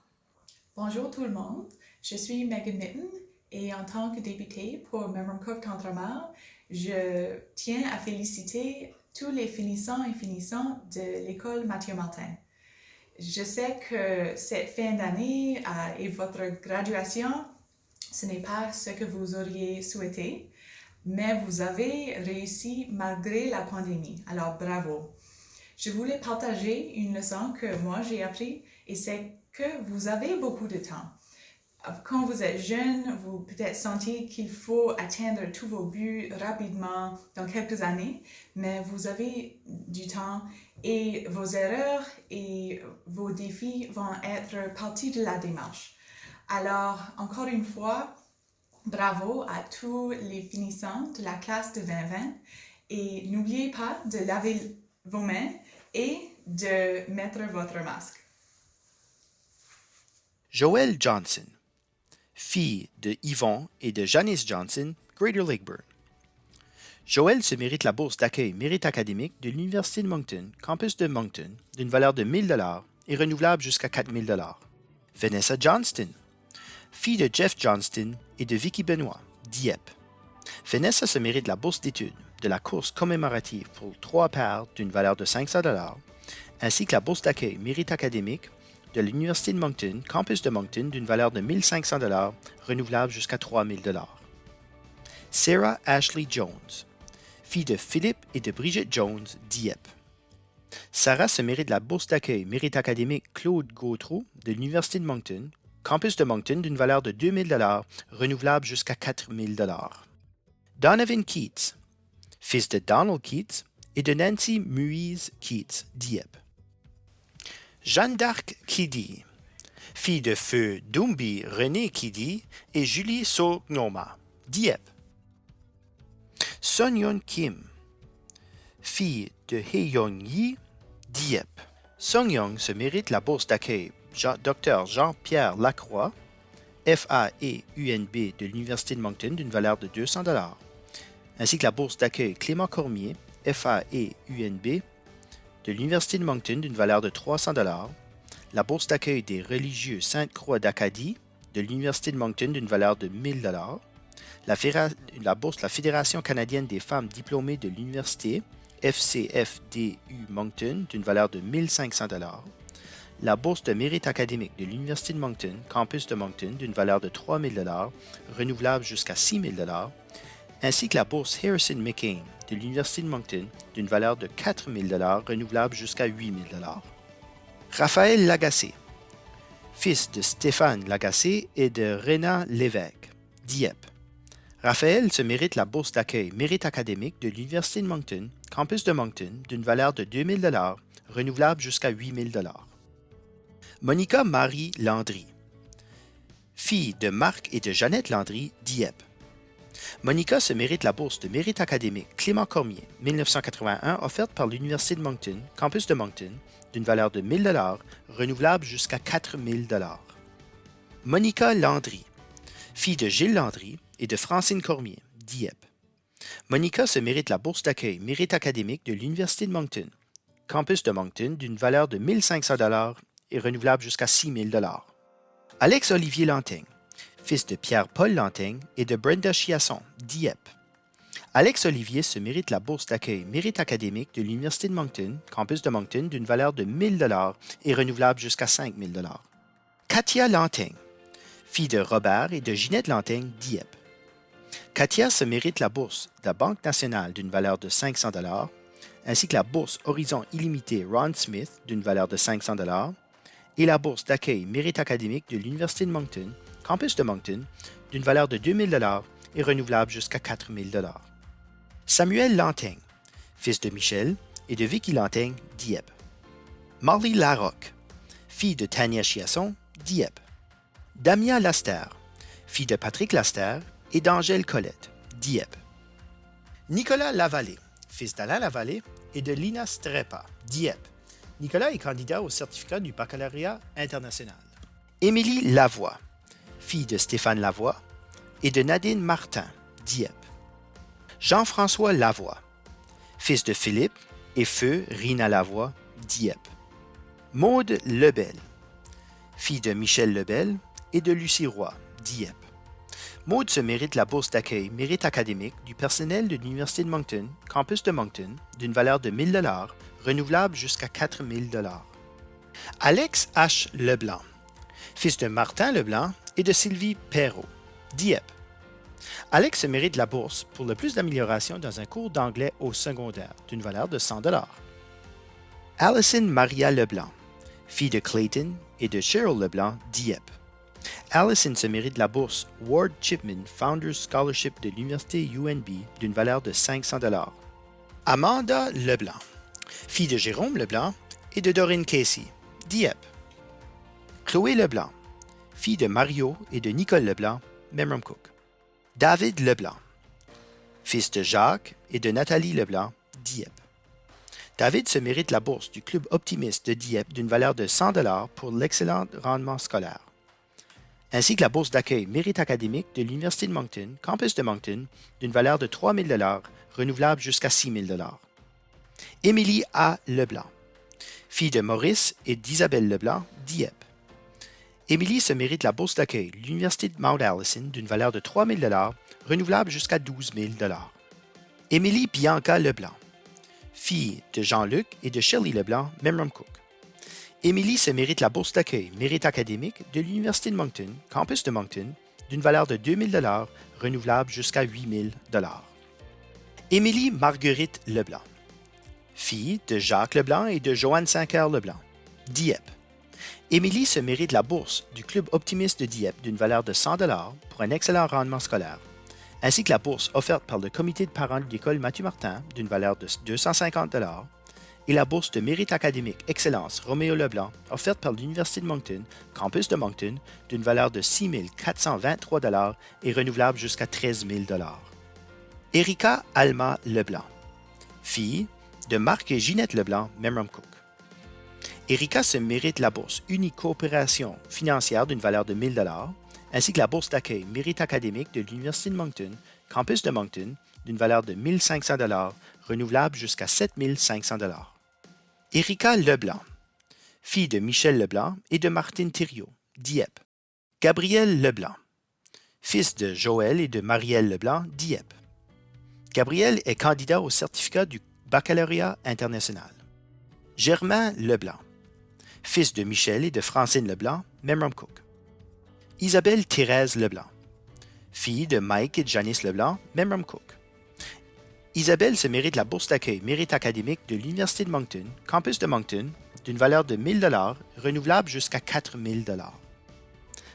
[SPEAKER 9] Bonjour tout le monde, je suis Megan Mitten et en tant que députée pour Memramcook-Tantramar, je tiens à féliciter tous les finissants et finissantes de l'école Mathieu Martin. Je sais que cette fin d'année et votre graduation, ce n'est pas ce que vous auriez souhaité, mais vous avez réussi malgré la pandémie, alors bravo. Je voulais partager une leçon que moi j'ai appris et c'est que vous avez beaucoup de temps. Quand vous êtes jeune, vous peut-être sentez qu'il faut atteindre tous vos buts rapidement dans quelques années, mais vous avez du temps et vos erreurs et vos défis vont être partie de la démarche. Alors, encore une fois, bravo à tous les finissants de la classe de 2020 et n'oubliez pas de laver vos mains et de mettre votre masque.
[SPEAKER 6] Joelle Johnson, fille de Yvon et de Janice Johnson, Greater Lakeburn. Joelle se mérite la bourse d'accueil mérite académique de l'Université de Moncton, campus de Moncton, d'une valeur de 1 000 $ et renouvelable jusqu'à 4 000 $. Vanessa Johnston, fille de Jeff Johnston et de Vicky Benoit, Dieppe. Vanessa se mérite la bourse d'études de la course commémorative pour 3 paires d'une valeur de 500 $, ainsi que la bourse d'accueil mérite académique de l'Université de Moncton, campus de Moncton, d'une valeur de 1 500 $, renouvelable jusqu'à 3 000 $. Sarah Ashley Jones, fille de Philippe et de Brigitte Jones, Dieppe. Sarah se mérite la bourse d'accueil mérite académique Claude Gautreau de l'Université de Moncton, campus de Moncton, d'une valeur de 2 000 $, renouvelable jusqu'à 4 000 $. Donovan Keats, fils de Donald Keats et de Nancy Muise Keats, Dieppe. Jeanne d'Arc Kiddy, fille de feu Dumbi René Kiddy et Julie Sognoma, Dieppe. Son Yeon Kim, fille de Hye-Young Yi, Dieppe. Song Young se mérite la bourse d'accueil Dr Jean-Pierre Lacroix, FAE-UNB de l'Université de Moncton d'une valeur de 200 $, ainsi que la bourse d'accueil Clément Cormier, FAE-UNB de l'Université de Moncton d'une valeur de 300 $, la bourse d'accueil des religieux Sainte-Croix d'Acadie de l'Université de Moncton d'une valeur de 1 000 $, la bourse de la Fédération canadienne des femmes diplômées de l'Université, FCFDU Moncton d'une valeur de 1 500 $, la bourse de mérite académique de l'Université de Moncton, campus de Moncton, d'une valeur de 3 000 $, renouvelable jusqu'à 6 000 $, ainsi que la bourse Harrison McCain de l'Université de Moncton, d'une valeur de 4 000 $, renouvelable jusqu'à 8 000 $. Raphaël Lagacé, fils de Stéphane Lagacé et de Réna Lévesque, Dieppe. Raphaël se mérite la bourse d'accueil Mérite académique de l'Université de Moncton, campus de Moncton, d'une valeur de 2 000 $, renouvelable jusqu'à 8 000 $. Monica Marie Landry, fille de Marc et de Jeannette Landry, Dieppe. Monica se mérite la bourse de mérite académique Clément Cormier, 1981, offerte par l'Université de Moncton, campus de Moncton, d'une valeur de 1 000 $, renouvelable jusqu'à 4 000 $. Monica Landry, fille de Gilles Landry et de Francine Cormier, Dieppe. Monica se mérite la bourse d'accueil Mérite académique de l'Université de Moncton, campus de Moncton, d'une valeur de 1 500 $ et renouvelable jusqu'à 6 000 $. Alex-Olivier Lantaigne, fils de Pierre-Paul Lantaigne et de Brenda Chiasson, Dieppe. Alex-Olivier se mérite la bourse d'accueil Mérite académique de l'Université de Moncton, campus de Moncton, d'une valeur de 1 000 $ et renouvelable jusqu'à 5 000 $. Katia Lantaigne, fille de Robert et de Ginette Lantaigne, Dieppe. Katia se mérite la bourse de la Banque nationale d'une valeur de 500 $, ainsi que la bourse Horizon illimité Ron Smith d'une valeur de 500 $, et la bourse d'accueil Mérite académique de l'Université de Moncton, campus de Moncton, d'une valeur de 2 000 $ et renouvelable jusqu'à 4 000 $. Samuel Lantaigne, fils de Michel et de Vicky Lantaigne, Dieppe. Marley Larocque, fille de Tania Chiasson, Dieppe. Damia Laster, fille de Patrick Laster et d'Angèle Colette, Dieppe. Nicolas Lavallée, fils d'Alain Lavallée et de Lina Strepa, Dieppe. Nicolas est candidat au certificat du baccalauréat international. Émilie Lavoie, fille de Stéphane Lavoie et de Nadine Martin, Dieppe. Jean-François Lavoie, fils de Philippe et feu Rina Lavoie, Dieppe. Maude Lebel, fille de Michel Lebel et de Lucie Roy, Dieppe. Maude se mérite la bourse d'accueil Mérite académique du personnel de l'Université de Moncton, campus de Moncton, d'une valeur de 1 000 $, renouvelable jusqu'à 4 000 $. Alex H. Leblanc, fils de Martin Leblanc et de Sylvie Perrault, Dieppe. Alex se mérite la bourse pour le plus d'amélioration dans un cours d'anglais au secondaire, d'une valeur de 100 $. Alison Maria Leblanc, fille de Clayton et de Cheryl Leblanc, Dieppe. Allison se mérite la bourse Ward Chipman Founders Scholarship de l'Université UNB d'une valeur de 500 $. Amanda Leblanc, fille de Jérôme Leblanc et de Dorine Casey, Dieppe. Chloé Leblanc, fille de Mario et de Nicole Leblanc, Memramcook. David Leblanc, fils de Jacques et de Nathalie Leblanc, Dieppe. David se mérite la bourse du Club optimiste de Dieppe d'une valeur de 100 $ pour l'excellent rendement scolaire, ainsi que la bourse d'accueil Mérite académique de l'Université de Moncton, campus de Moncton, d'une valeur de 3 000 $, renouvelable jusqu'à 6 000 $. Émilie A. Leblanc, fille de Maurice et d'Isabelle Leblanc, Dieppe. Émilie se mérite la bourse d'accueil de l'Université de Mount Allison d'une valeur de 3 000 $, renouvelable jusqu'à 12 000 $. Émilie Bianca Leblanc, fille de Jean-Luc et de Shirley Leblanc, Memramcook. Émilie se mérite la bourse d'accueil Mérite académique de l'Université de Moncton, campus de Moncton, d'une valeur de 2 000 $, renouvelable jusqu'à 8 000 $. Émilie Marguerite Leblanc, fille de Jacques Leblanc et de Joanne Saint-Cœur Leblanc, Dieppe. Émilie se mérite la bourse du Club optimiste de Dieppe d'une valeur de 100 $ pour un excellent rendement scolaire, ainsi que la bourse offerte par le comité de parents de l'école Mathieu Martin d'une valeur de 250 $ et la bourse de mérite académique Excellence Roméo Leblanc offerte par l'Université de Moncton, campus de Moncton, d'une valeur de 6 423 $ et renouvelable jusqu'à 13 000 $. Erika Alma Leblanc, fille de Marc et Ginette Leblanc, Memramcook. Erika se mérite la bourse Unique Coopération financière d'une valeur de 1 000 $, ainsi que la bourse d'accueil Mérite académique de l'Université de Moncton, campus de Moncton, d'une valeur de 1 500 $, renouvelable jusqu'à 7 500 $. Erika Leblanc, fille de Michel Leblanc et de Martine Thériault, Dieppe. Gabriel Leblanc, fils de Joël et de Marielle Leblanc, Dieppe. Gabriel est candidat au certificat du baccalauréat international. Germain Leblanc, fils de Michel et de Francine Leblanc, Memramcook. Isabelle Thérèse Leblanc, fille de Mike et de Janice Leblanc, Memramcook. Isabelle se mérite la bourse d'accueil Mérite académique de l'Université de Moncton, campus de Moncton, d'une valeur de 1 000 $, renouvelable jusqu'à 4 000 $.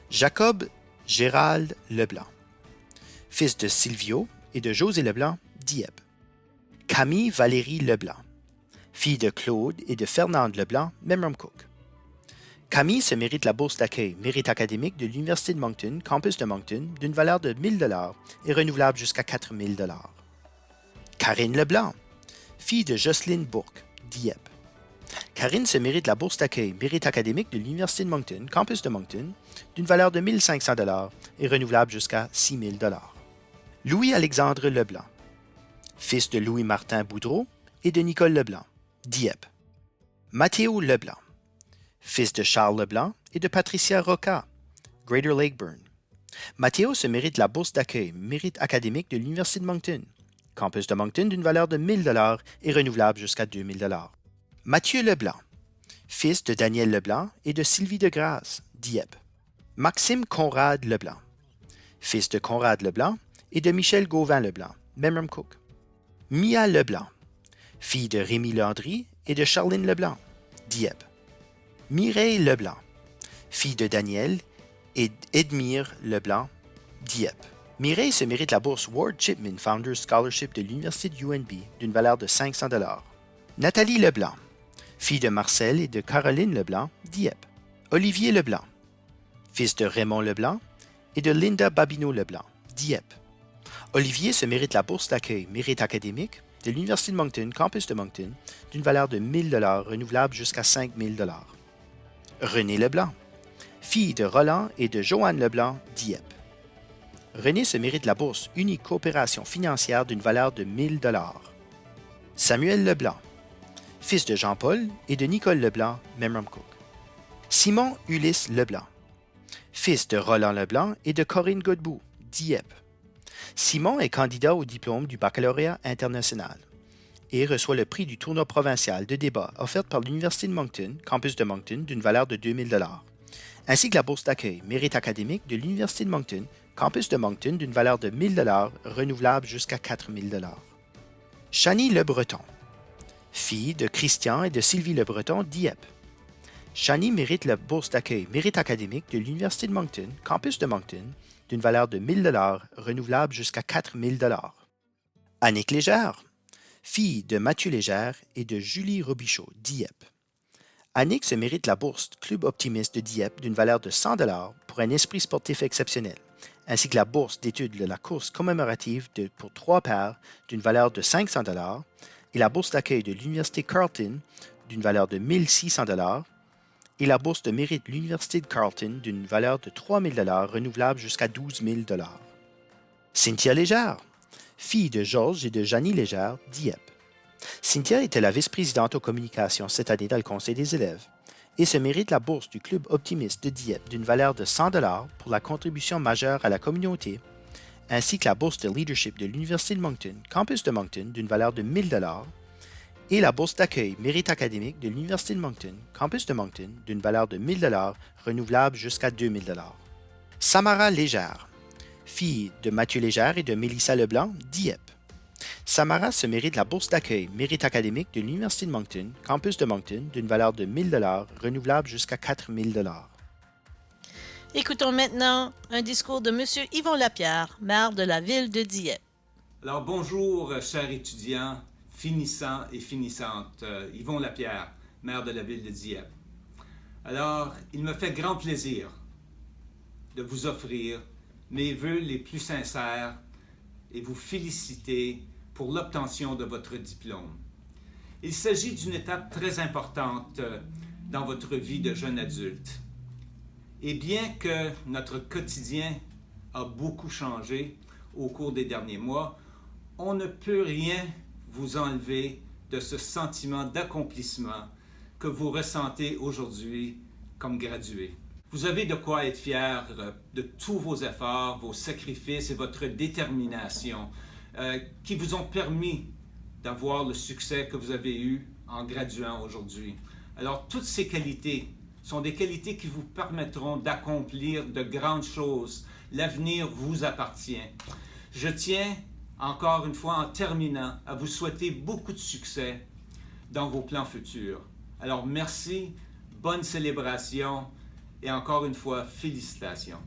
[SPEAKER 6] Jacob Gérald Leblanc, fils de Silvio et de José Leblanc, Dieppe. Camille Valérie Leblanc, fille de Claude et de Fernande Leblanc, Memramcook. Camille se mérite la bourse d'accueil Mérite académique de l'Université de Moncton, campus de Moncton, d'une valeur de 1 000 $ et renouvelable jusqu'à 4 000 $. Karine Leblanc, fille de Jocelyne Bourque, Dieppe. Karine se mérite la bourse d'accueil Mérite académique de l'Université de Moncton, campus de Moncton, d'une valeur de 1 500 $ et renouvelable jusqu'à 6 000 $. Louis-Alexandre Leblanc, fils de Louis-Martin Boudreau et de Nicole Leblanc, Dieppe. Mathéo Leblanc, fils de Charles Leblanc et de Patricia Roca, Greater Lakeburn. Mathéo se mérite la bourse d'accueil Mérite académique de l'Université de Moncton, campus de Moncton d'une valeur de 1 000 $ et renouvelable jusqu'à 2 000 $. Mathieu Leblanc, fils de Daniel Leblanc et de Sylvie de Grasse, Dieppe. Maxime Conrad Leblanc, fils de Conrad Leblanc et de Michel Gauvin Leblanc, Memramcook. Mia Leblanc, fille de Rémi Landry et de Charline Leblanc, Dieppe. Mireille Leblanc, fille de Daniel et Edmire Leblanc, Dieppe. Mireille se mérite la bourse Ward Chipman Founders Scholarship de l'Université de UNB d'une valeur de 500 $. Nathalie Leblanc, fille de Marcel et de Caroline Leblanc, Dieppe. Olivier Leblanc, fils de Raymond Leblanc et de Linda Babineau Leblanc, Dieppe. Olivier se mérite la bourse d'accueil Mérite académique de l'Université de Moncton, campus de Moncton, d'une valeur de 1 000 $ renouvelable jusqu'à 5 000 $. René Leblanc, fille de Roland et de Joanne Leblanc, Dieppe. René se mérite la bourse Unique Coopération financière d'une valeur de 1 000 $. Samuel Leblanc, fils de Jean-Paul et de Nicole Leblanc, Memramcook. Simon Ulysse Leblanc, fils de Roland Leblanc et de Corinne Godbout, Dieppe. Simon est candidat au diplôme du baccalauréat international et reçoit le prix du tournoi provincial de débat offert par l'Université de Moncton, campus de Moncton, d'une valeur de 2 000 $, ainsi que la bourse d'accueil Mérite académique de l'Université de Moncton, campus de Moncton, d'une valeur de 1 000 $, renouvelable jusqu'à 4 000 $. Chanie Le Breton, fille de Christian et de Sylvie Le Breton, Dieppe. Chanie mérite la bourse d'accueil Mérite académique de l'Université de Moncton, campus de Moncton, d'une valeur de 1 000 $, renouvelable jusqu'à 4 000 $. Annick Légère, fille de Mathieu Légère et de Julie Robichaud, Dieppe. Annick se mérite la bourse Club Optimiste de Dieppe d'une valeur de 100 $ pour un esprit sportif exceptionnel, ainsi que la bourse d'études de la course commémorative pour 3 paires d'une valeur de 500 $ et la bourse d'accueil de l'Université Carleton d'une valeur de 1 600 $ et la bourse de mérite de l'Université de Carleton d'une valeur de 3 000 $ renouvelable jusqu'à 12 000 $. Cynthia Légère, fille de Georges et de Janie Légère, Dieppe. Cynthia était la vice-présidente aux communications cette année dans le conseil des élèves et se mérite la bourse du Club Optimiste de Dieppe d'une valeur de 100 $ pour la contribution majeure à la communauté, ainsi que la bourse de leadership de l'Université de Moncton, campus de Moncton, d'une valeur de 1 000 $ et la bourse d'accueil Mérite académique de l'Université de Moncton, campus de Moncton, d'une valeur de 1 000 $ renouvelable jusqu'à 2 000 $. Samara Légère, fille de Mathieu Légère et de Mélissa Leblanc, Dieppe. Samara se mérite la bourse d'accueil Mérite académique de l'Université de Moncton, campus de Moncton, d'une valeur de 1 000 $, renouvelable jusqu'à 4 000 $.
[SPEAKER 1] Écoutons maintenant un discours de M. Yvon Lapierre, maire de la ville de Dieppe.
[SPEAKER 10] Alors bonjour, chers étudiants, finissants et finissantes. Yvon Lapierre, maire de la ville de Dieppe. Alors, il me fait grand plaisir de vous offrir mes vœux les plus sincères et vous féliciter pour l'obtention de votre diplôme. Il s'agit d'une étape très importante dans votre vie de jeune adulte. Et bien que notre quotidien a beaucoup changé au cours des derniers mois, on ne peut rien vous enlever de ce sentiment d'accomplissement que vous ressentez aujourd'hui comme gradué. Vous avez de quoi être fier de tous vos efforts, vos sacrifices et votre détermination qui vous ont permis d'avoir le succès que vous avez eu en graduant aujourd'hui. Alors, toutes ces qualités sont des qualités qui vous permettront d'accomplir de grandes choses. L'avenir vous appartient. Je tiens, encore une fois, en terminant, à vous souhaiter beaucoup de succès dans vos plans futurs. Alors, merci, bonne célébration et encore une fois, félicitations.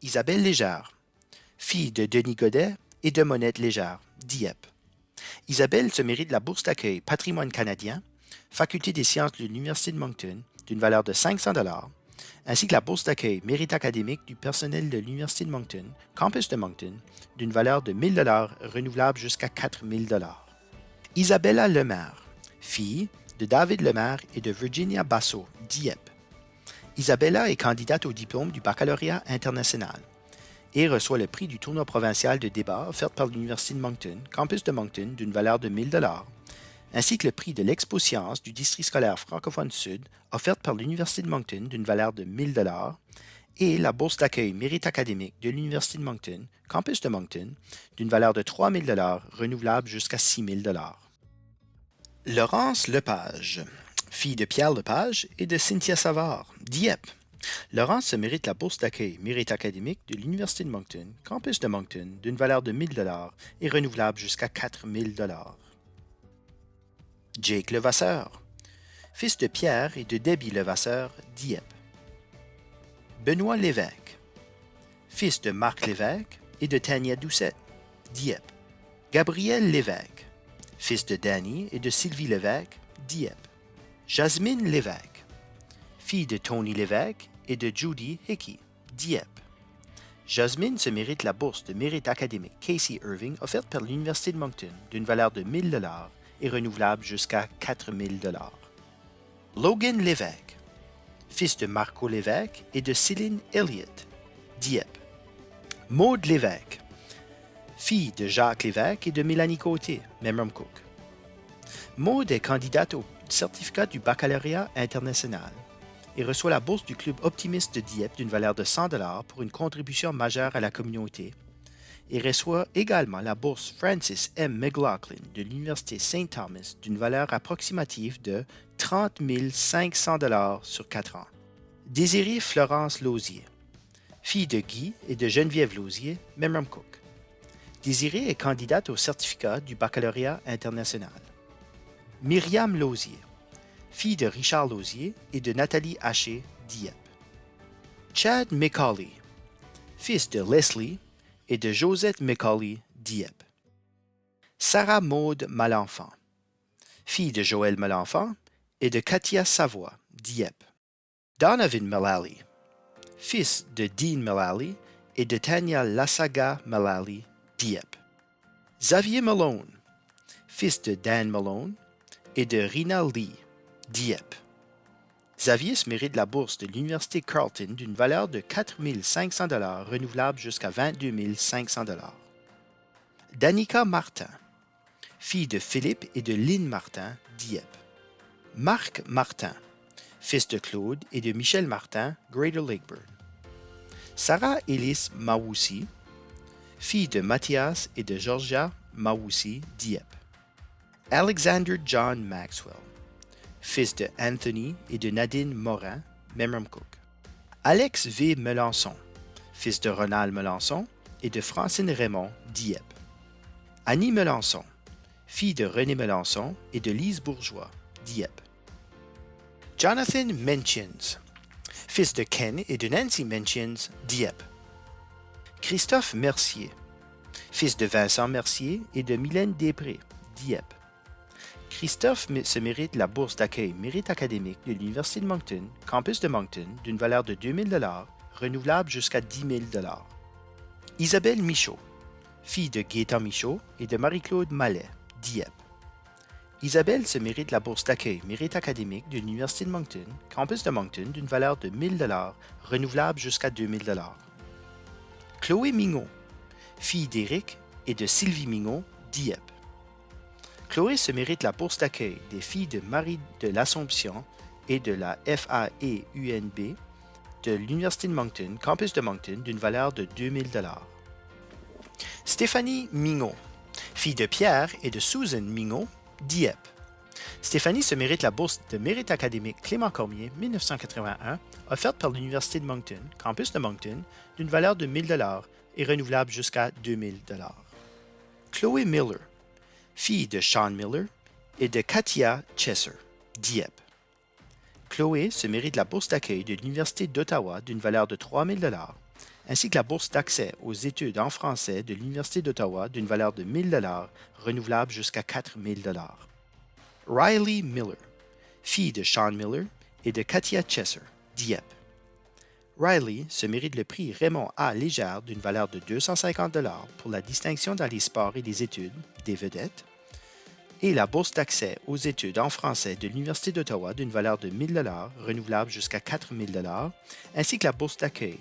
[SPEAKER 6] Isabelle Légère, fille de Denis Godet et de Monette Légère, Dieppe. Isabelle se mérite la bourse d'accueil Patrimoine canadien, Faculté des sciences de l'Université de Moncton, d'une valeur de 500 $, ainsi que la bourse d'accueil Mérite académique du personnel de l'Université de Moncton, campus de Moncton, d'une valeur de 1 000 $ renouvelable jusqu'à 4 000 $. Isabella Lemaire, fille de David Lemaire et de Virginia Basso, Dieppe. Isabella est candidate au diplôme du baccalauréat international et reçoit le prix du tournoi provincial de débat offert par l'Université de Moncton, campus de Moncton, d'une valeur de 1 000 $, ainsi que le prix de l'Expo Science du district scolaire francophone sud offerte par l'Université de Moncton d'une valeur de 1 000 $ et la bourse d'accueil Mérite académique de l'Université de Moncton, campus de Moncton, d'une valeur de 3 000 $ renouvelable jusqu'à 6 000 $. Laurence Lepage, fille de Pierre Lepage et de Cynthia Savard, Dieppe. Laurence se mérite la bourse d'accueil Mérite académique de l'Université de Moncton, campus de Moncton, d'une valeur de 1 000 $ et renouvelable jusqu'à 4 000 $. Jake Levasseur, fils de Pierre et de Debbie Levasseur, Dieppe. Benoît Lévesque, fils de Marc Lévesque et de Tania Doucette, Dieppe. Gabriel Lévesque, fils de Danny et de Sylvie Lévesque, Dieppe. Jasmine Lévesque, fille de Tony Lévesque et de Judy Hickey, Dieppe. Jasmine se mérite la bourse de mérite académique Casey Irving offerte par l'Université de Moncton d'une valeur de 1 000 $ et renouvelable jusqu'à 4 000 $. Logan Lévesque, fils de Marco Lévesque et de Céline Elliott, Dieppe. Maude Lévesque, fille de Jacques Lévesque et de Mélanie Côté, Memramcook. Maude est candidate au certificat du baccalauréat international et reçoit la bourse du Club optimiste de Dieppe d'une valeur de 100 $ pour une contribution majeure à la communauté et reçoit également la bourse Francis M. McLaughlin de l'Université St. Thomas d'une valeur approximative de 30 500 $ sur 4 ans. Désirée Florence Lausier, fille de Guy et de Geneviève Lausier, Memramcook. Désirée est candidate au certificat du baccalauréat international. Myriam Lausier, fille de Richard Lausier et de Nathalie Haché, Dieppe. Chad McCauley, fils de Leslie et de Josette McCauley, Dieppe. Sarah Maude Malenfant, fille de Joël Malenfant et de Katia Savoie, Dieppe. Donovan Mullally, fils de Dean Mullally et de Tanya Lassaga Mullally, Dieppe. Xavier Malone, fils de Dan Malone et de Rina Lee, Dieppe. Xavier se mérite la bourse de l'Université Carleton d'une valeur de 4 500 $ renouvelable jusqu'à 22 500 $. Danica Martin, fille de Philippe et de Lynn Martin, Dieppe. Marc Martin, fils de Claude et de Michel Martin, Greater Lakeburn. Sarah Ellis Mawoussi, fille de Mathias et de Georgia Mawoussi, Dieppe. Alexander John Maxwell, fils de Anthony et de Nadine Morin, Memramcook. Alex V. Melançon, fils de Ronald Melançon et de Francine Raymond, Dieppe. Annie Melançon, fille de René Melançon et de Lise Bourgeois, Dieppe. Jonathan Menchins, fils de Ken et de Nancy Menchins, Dieppe. Christophe Mercier, fils de Vincent Mercier et de Mylène Després, Dieppe. Christophe se mérite la bourse d'accueil Mérite académique de l'Université de Moncton, campus de Moncton, d'une valeur de 2 000 $, renouvelable jusqu'à 10 000 $. Isabelle Michaud, fille de Gaétan Michaud et de Marie-Claude Mallet, Dieppe. Isabelle se mérite la bourse d'accueil Mérite académique de l'Université de Moncton, campus de Moncton, d'une valeur de 1 000 $, renouvelable jusqu'à 2 000 $. Chloé Mignot, fille d'Éric et de Sylvie Mignot, Dieppe. Chloé se mérite la bourse d'accueil des filles de Marie de l'Assomption et de la FAE-UNB de l'Université de Moncton, campus de Moncton, d'une valeur de 2 000 $. Stéphanie Mignot, fille de Pierre et de Susan Mignot, Dieppe. Stéphanie se mérite la bourse de mérite académique Clément Cormier 1981, offerte par l'Université de Moncton, campus de Moncton, d'une valeur de 1 000 $ et renouvelable jusqu'à 2 000 $. Chloé Miller, fille de Sean Miller et de Katia Chesser, Dieppe. Chloé se mérite la bourse d'accueil de l'Université d'Ottawa d'une valeur de 3 000 $, ainsi que la bourse d'accès aux études en français de l'Université d'Ottawa d'une valeur de 1 000 $ renouvelable jusqu'à 4 000 $. Riley Miller, fille de Sean Miller et de Katia Chesser, Dieppe. Riley se mérite le prix Raymond A. Légère d'une valeur de 250 $ pour la distinction dans les sports et les études des vedettes et la bourse d'accès aux études en français de l'Université d'Ottawa d'une valeur de 1 000 $ renouvelable jusqu'à 4 000 $, ainsi que la bourse d'accueil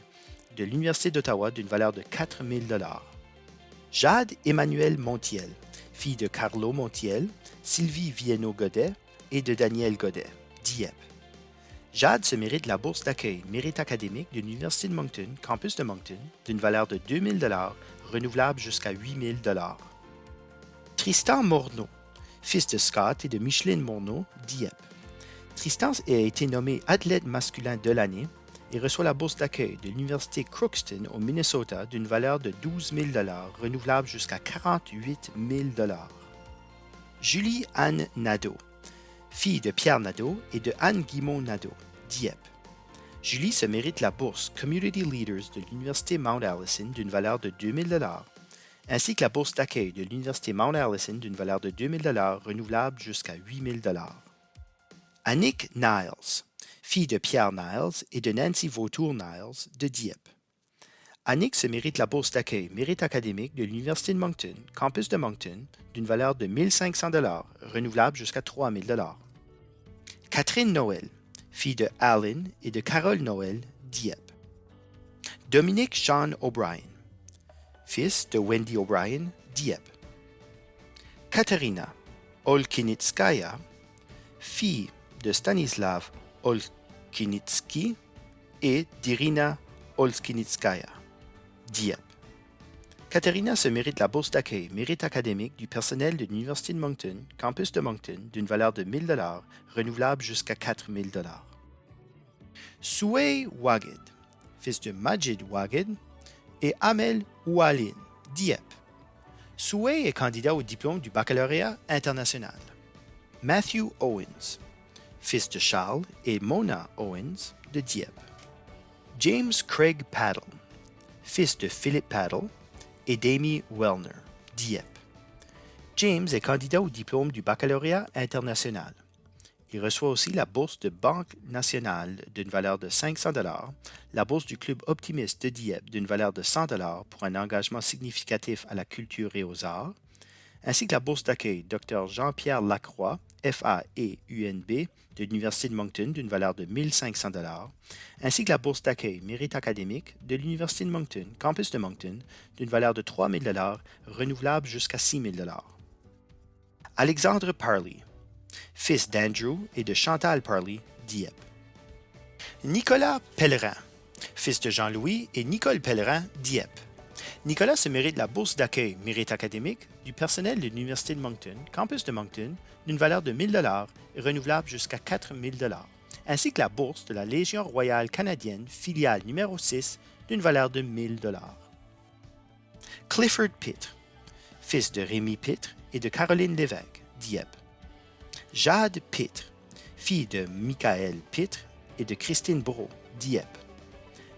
[SPEAKER 6] de l'Université d'Ottawa d'une valeur de 4 000 $. Jade Emmanuelle Montiel, fille de Carlo Montiel, Sylvie Viennot-Godet et de Daniel Godet, Dieppe. Jade se mérite la bourse d'accueil Mérite académique de l'Université de Moncton, campus de Moncton, d'une valeur de 2 000 $, renouvelable jusqu'à 8 000 $. Tristan Morneau, fils de Scott et de Micheline Morneau, Dieppe. Tristan a été nommé athlète masculin de l'année et reçoit la bourse d'accueil de l'Université Crookston au Minnesota d'une valeur de 12 000 $, renouvelable jusqu'à 48 000 $. Julie Anne Nadeau, fille de Pierre Nadeau et de Anne Guimond Nadeau, Dieppe. Julie se mérite la bourse Community Leaders de l'Université Mount Allison d'une valeur de 2 000 $, ainsi que la bourse d'accueil de l'Université Mount Allison d'une valeur de 2 000 $ renouvelable jusqu'à 8 000 $. Annick Niles, fille de Pierre Niles et de Nancy Vautour-Niles de Dieppe. Annick se mérite la bourse d'accueil Mérite académique de l'Université de Moncton, campus de Moncton, d'une valeur de 1 500 $, renouvelable jusqu'à 3 000 $. Catherine Noël, fille de Alan et de Carole Noël, Dieppe. Dominique Sean O'Brien, fils de Wendy O'Brien, Dieppe. Katerina Olkinitskaya, fille de Stanislav Olkinitsky et d'Irina Olkinitskaya, Dieppe. Katerina se mérite la bourse d'accueil Mérite académique du personnel de l'Université de Moncton, campus de Moncton, d'une valeur de 1 000 $, renouvelable jusqu'à 4 000 $. Souhey Wagid, fils de Majid Wagid et Amel Oualine, Dieppe. Souhey est candidat au diplôme du baccalauréat international. Matthew Owens, fils de Charles et Mona Owens de Dieppe. James Craig Paddle, fils de Philip Paddle et d'Amy Wellner, Dieppe. James est candidat au diplôme du baccalauréat international. Il reçoit aussi la bourse de Banque nationale d'une valeur de 500 $, la bourse du Club optimiste de Dieppe d'une valeur de 100 $ pour un engagement significatif à la culture et aux arts, ainsi que la bourse d'accueil Dr Jean-Pierre Lacroix, FAE-UNB, de l'Université de Moncton d'une valeur de 1 500 $, ainsi que la bourse d'accueil Mérite académique de l'Université de Moncton, campus de Moncton, d'une valeur de 3 000 $, renouvelable jusqu'à 6 000 $. Alexandre Parley, fils d'Andrew et de Chantal Parley, Dieppe. Nicolas Pellerin, fils de Jean-Louis et Nicole Pellerin, Dieppe. Nicolas se mérite la bourse d'accueil Mérite académique du personnel de l'Université de Moncton, campus de Moncton, d'une valeur de 1 000 $ et renouvelable jusqu'à 4 000 $, ainsi que la bourse de la Légion royale canadienne, filiale numéro 6, d'une valeur de 1 000 $. Clifford Pitre, fils de Rémi Pitre et de Caroline Lévesque, Dieppe. Jade Pitre, fille de Michael Pitre et de Christine Brault, Dieppe.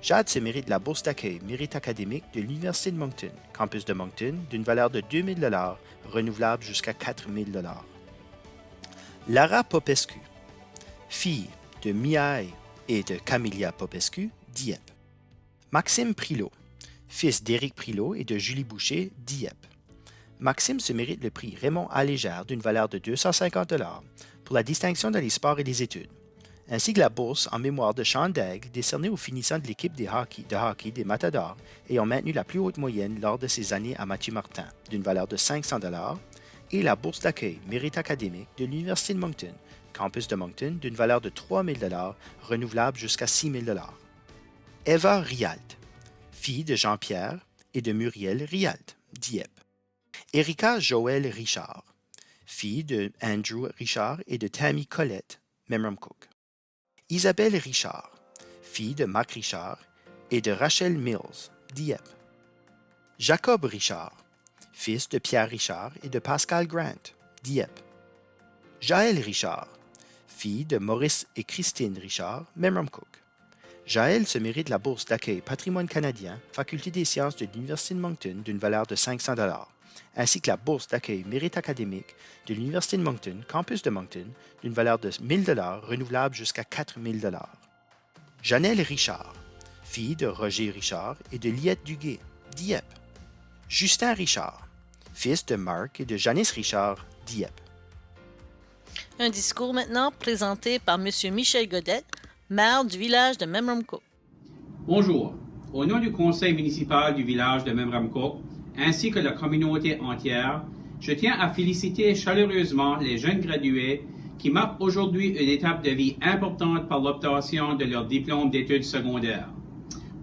[SPEAKER 6] Jade se mérite la bourse d'accueil Mérite académique de l'Université de Moncton, campus de Moncton, d'une valeur de 2 000 $, renouvelable jusqu'à 4 000 $. Lara Popescu, fille de Miaï et de Camilla Popescu, Dieppe. Maxime Prilot, fils d'Éric Prilot et de Julie Boucher, Dieppe. Maxime se mérite le prix Raymond A. Légère d'une valeur de 250 $ pour la distinction dans les sports et les études, ainsi que la bourse en mémoire de Sean Daigle décernée aux finissants de l'équipe de hockey des Matadors ayant maintenu la plus haute moyenne lors de ses années à Mathieu Martin, d'une valeur de 500 $, et la bourse d'accueil Mérite académique de l'Université de Moncton, campus de Moncton, d'une valeur de 3 000 $, renouvelable jusqu'à 6 000 $. Eva Rialt, fille de Jean-Pierre et de Muriel Rialt, Dieppe. Erika Joël Richard, fille de Andrew Richard et de Tammy Collette, Memramcook. Isabelle Richard, fille de Marc Richard et de Rachel Mills, Dieppe. Jacob Richard, fils de Pierre Richard et de Pascal Grant, Dieppe. Jaël Richard, fille de Maurice et Christine Richard, Memramcook. Jaël se mérite la bourse d'accueil Patrimoine canadien, Faculté des sciences de l'Université de Moncton d'une valeur de 500 $, ainsi que la bourse d'accueil Mérite académique de l'Université de Moncton, campus de Moncton, d'une valeur de 1 000 $, renouvelable jusqu'à 4 000 $. Janelle Richard, fille de Roger Richard et de Liette Duguay, Dieppe. Justin Richard, fils de Marc et de Janice Richard, Dieppe.
[SPEAKER 1] Un discours maintenant présenté par M. Michel Godette, maire du village de Memramcook.
[SPEAKER 11] Bonjour. Au nom du conseil municipal du village de Memramcook, ainsi que la communauté entière, je tiens à féliciter chaleureusement les jeunes gradués qui marquent aujourd'hui une étape de vie importante par l'obtention de leur diplôme d'études secondaires.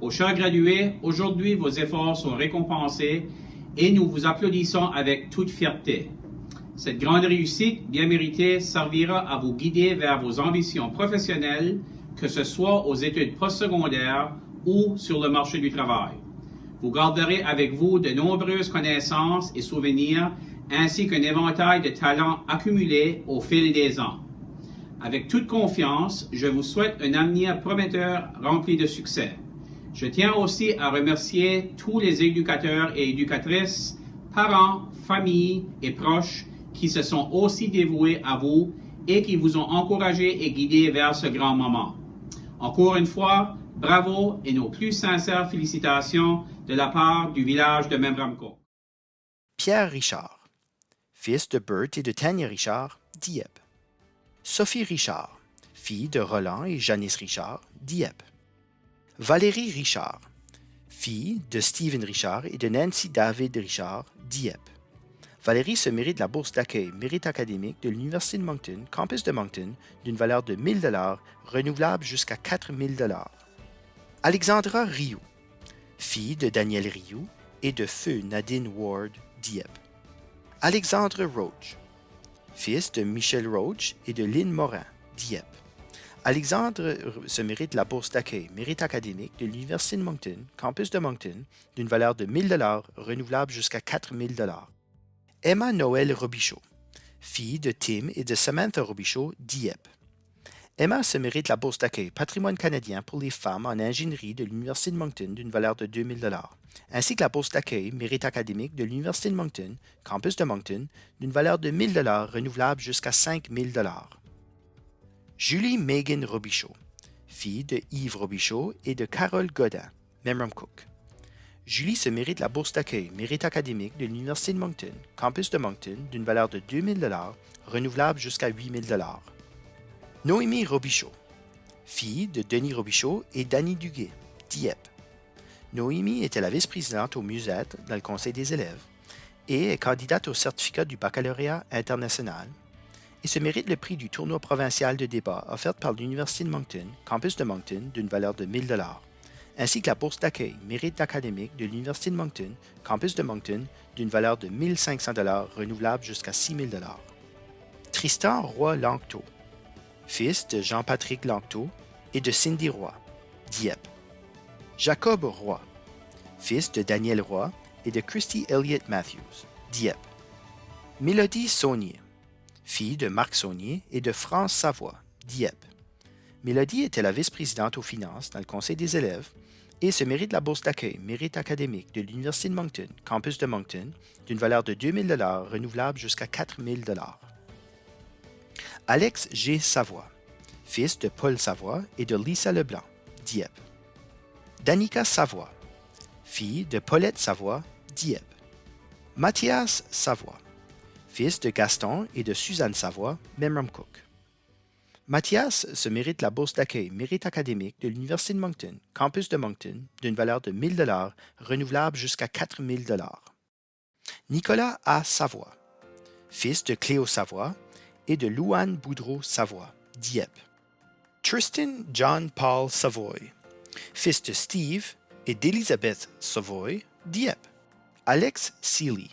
[SPEAKER 11] Aux chers gradués, aujourd'hui vos efforts sont récompensés et nous vous applaudissons avec toute fierté. Cette grande réussite bien méritée servira à vous guider vers vos ambitions professionnelles, que ce soit aux études postsecondaires ou sur le marché du travail. Vous garderez avec vous de nombreuses connaissances et souvenirs, ainsi qu'un éventail de talents accumulés au fil des ans. Avec toute confiance, je vous souhaite un avenir prometteur rempli de succès. Je tiens aussi à remercier tous les éducateurs et éducatrices, parents, familles et proches qui se sont aussi dévoués à vous et qui vous ont encouragé et guidé vers ce grand moment. Encore une fois, bravo et nos plus sincères félicitations de la part du village de Memramcook.
[SPEAKER 6] Pierre Richard, fils de Bert et de Tania Richard, Dieppe. Sophie Richard, fille de Roland et Janice Richard, Dieppe. Valérie Richard, fille de Stephen Richard et de Nancy David Richard, Dieppe. Valérie se mérite la bourse d'accueil Mérite académique de l'Université de Moncton, campus de Moncton, d'une valeur de 1 000 $, renouvelable jusqu'à 4 000 $. Alexandra Rioux, fille de Daniel Rioux et de feu Nadine Ward, Dieppe. Alexandre Roach, fils de Michel Roach et de Lynn Morin, Dieppe. Alexandre se mérite la bourse d'accueil Mérite académique de l'Université de Moncton, campus de Moncton, d'une valeur de 1 000 $, renouvelable jusqu'à 4 000 $. Emma Noël Robichaud, fille de Tim et de Samantha Robichaud, Dieppe. Emma se mérite la bourse d'accueil Patrimoine canadien pour les femmes en ingénierie de l'Université de Moncton d'une valeur de 2 000 $, ainsi que la bourse d'accueil Mérite académique de l'Université de Moncton, campus de Moncton, d'une valeur de 1 000 $ renouvelable jusqu'à 5 000 $. Julie Megan Robichaud, fille de Yves Robichaud et de Carole Godin, Memramcook. Julie se mérite la bourse d'accueil Mérite académique de l'Université de Moncton, campus de Moncton, d'une valeur de 2 000 $, renouvelable jusqu'à 8 000 $. Noémie Robichaud, fille de Denis Robichaud et d'Annie Duguay, Dieppe. Noémie était la vice-présidente au Musette dans le conseil des élèves et est candidate au certificat du baccalauréat international et se mérite le prix du tournoi provincial de débat offert par l'Université de Moncton, campus de Moncton, d'une valeur de 1 000 $, ainsi que la bourse d'accueil Mérite académique de l'Université de Moncton, campus de Moncton, d'une valeur de 1 500 $, renouvelable jusqu'à 6 000 $. Tristan Roy-Lanctot, fils de Jean-Patrick Lanctot et de Cindy Roy, Dieppe. Jacob Roy, fils de Daniel Roy et de Christy Elliott Matthews, Dieppe. Mélodie Saunier, fille de Marc Saunier et de France Savoie, Dieppe. Mélodie était la vice-présidente aux finances dans le conseil des élèves et se mérite la bourse d'accueil Mérite académique de l'Université de Moncton, campus de Moncton, d'une valeur de 2 000 $, renouvelable jusqu'à 4 000 $. Alex G. Savoie, fils de Paul Savoie et de Lisa Leblanc, Dieppe. Danica Savoie, fille de Paulette Savoie, Dieppe. Mathias Savoie, fils de Gaston et de Suzanne Savoie, Memramcook. Mathias se mérite la bourse d'accueil Mérite académique de l'Université de Moncton, campus de Moncton, d'une valeur de 1 000 $, renouvelable jusqu'à 4 000 $. Nicolas A. Savoie, fils de Cléo Savoie et de Louane Boudreau Savoie, Dieppe. Tristan John Paul Savoy, fils de Steve et d'Elizabeth Savoy, Dieppe. Alex Seeley,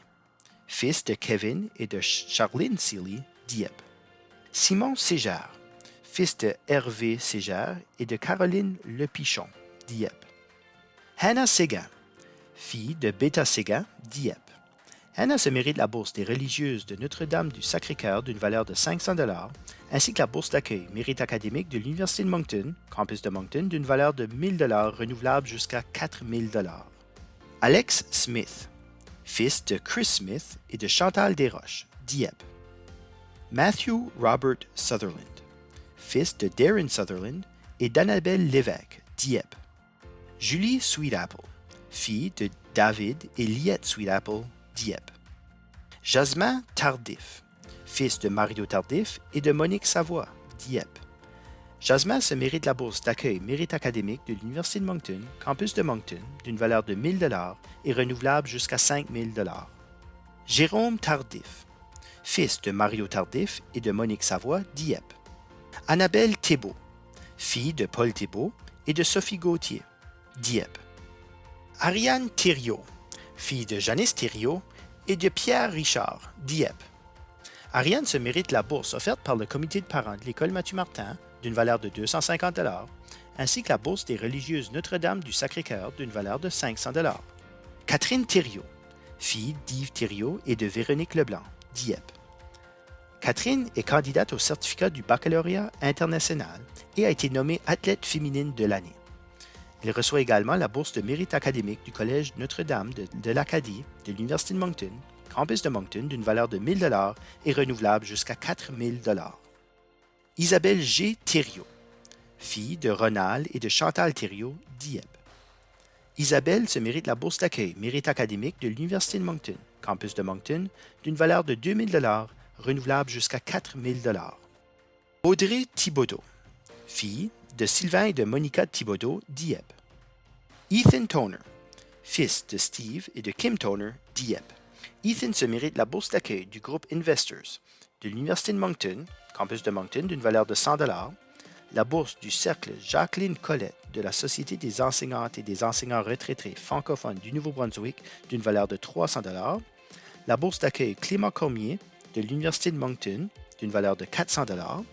[SPEAKER 6] fils de Kevin et de Charlene Seeley, Dieppe. Simon Ségère, fils de Hervé Ségère et de Caroline Lepichon, Dieppe. Hannah Séguin, fille de Beta Séguin, Dieppe. Hannah se mérite la bourse des religieuses de Notre-Dame du Sacré-Cœur d'une valeur de 500 $, ainsi que la bourse d'accueil Mérite académique de l'Université de Moncton, campus de Moncton, d'une valeur de 1 000 $ renouvelable jusqu'à 4 000 $. Alex Smith, fils de Chris Smith et de Chantal Desroches, Dieppe. Matthew Robert Sutherland, fils de Darren Sutherland et d'Annabelle Lévesque, Dieppe. Julie Sweetapple, fille de David et Liette Sweetapple, Dieppe. Jasmin Tardif, fils de Mario Tardif et de Monique Savoie, Dieppe. Jasmin se mérite la bourse d'accueil Mérite académique de l'Université de Moncton, campus de Moncton, d'une valeur de 1 000 $ et renouvelable jusqu'à 5 000 $. Jérôme Tardif, fils de Mario Tardif et de Monique Savoie, Dieppe. Annabelle Thébault, fille de Paul Thébault et de Sophie Gauthier, Dieppe. Ariane Thériault, fille de Janice Thériault et de Pierre Richard, Dieppe. Ariane se mérite la bourse offerte par le comité de parents de l'école Mathieu Martin d'une valeur de 250 $, ainsi que la bourse des religieuses Notre-Dame du Sacré-Cœur d'une valeur de 500 $. Catherine Thériault, fille d'Yves Thériault et de Véronique Leblanc, Dieppe. Catherine est candidate au certificat du baccalauréat international et a été nommée athlète féminine de l'année. Elle reçoit également la bourse de mérite académique du Collège Notre-Dame de l'Acadie de l'Université de Moncton, campus de Moncton, d'une valeur de 1 000 $ et renouvelable jusqu'à 4 000 $. Isabelle G. Thériault, fille de Ronald et de Chantal Thériault, Dieppe. Isabelle se mérite la bourse d'accueil Mérite académique de l'Université de Moncton, campus de Moncton, d'une valeur de 2 000 $, renouvelable jusqu'à 4 000 $. Audrey Thibodeau, fille de Sylvain et de Monica Thibodeau, Dieppe. Ethan Toner, fils de Steve et de Kim Toner, Dieppe. Ethan se mérite la bourse d'accueil du groupe Investors de l'Université de Moncton, campus de Moncton, d'une valeur de 100 $, la bourse du cercle Jacqueline Collette de la Société des enseignantes et des enseignants retraités francophones du Nouveau-Brunswick, d'une valeur de 300 $, la bourse d'accueil Clément Cormier de l'Université de Moncton, d'une valeur de 400 $,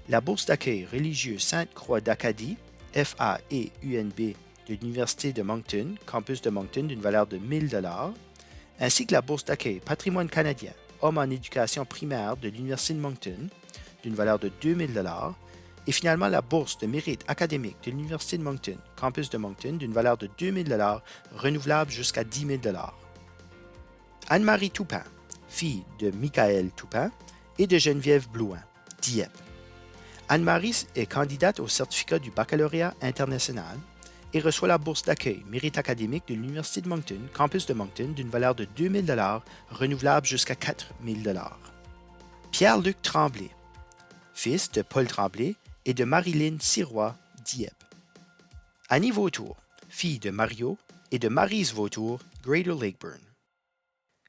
[SPEAKER 6] la bourse d'accueil religieux Sainte-Croix d'Acadie, FAE-UNB, de l'Université de Moncton, campus de Moncton, d'une valeur de 1 000 $, ainsi que la bourse d'accueil Patrimoine canadien, homme en éducation primaire de l'Université de Moncton, d'une valeur de 2 000 $, et finalement la bourse de mérite académique de l'Université de Moncton, campus de Moncton, d'une valeur de 2 000 $, renouvelable jusqu'à 10 000 $. Anne-Marie Toupin, fille de Michael Toupin et de Geneviève Blouin, Dieppe. Anne-Marie est candidate au certificat du baccalauréat international et reçoit la bourse d'accueil Mérite académique de l'Université de Moncton, campus de Moncton, d'une valeur de 2 000 $, renouvelable jusqu'à 4 000 $. Pierre-Luc Tremblay, fils de Paul Tremblay et de Marilyn Sirois, Dieppe. Annie Vautour, fille de Mario et de Maryse Vautour, Greater Lakeburn.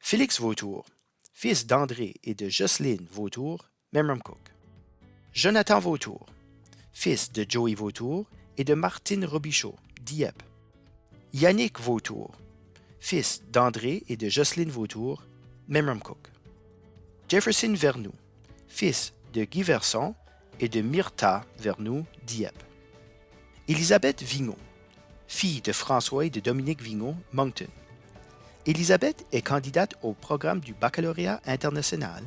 [SPEAKER 6] Félix Vautour, fils d'André et de Jocelyne Vautour, Memramcook. Jonathan Vautour, fils de Joey Vautour et de Martine Robichaud, Dieppe. Yannick Vautour, fils d'André et de Jocelyne Vautour, Memramcook. Jefferson Vernoux, fils de Guy Verson et de Myrta Vernoux, Dieppe. Élisabeth Vigneault, fille de François et de Dominique Vigneault, Moncton. Élisabeth est candidate au programme du baccalauréat international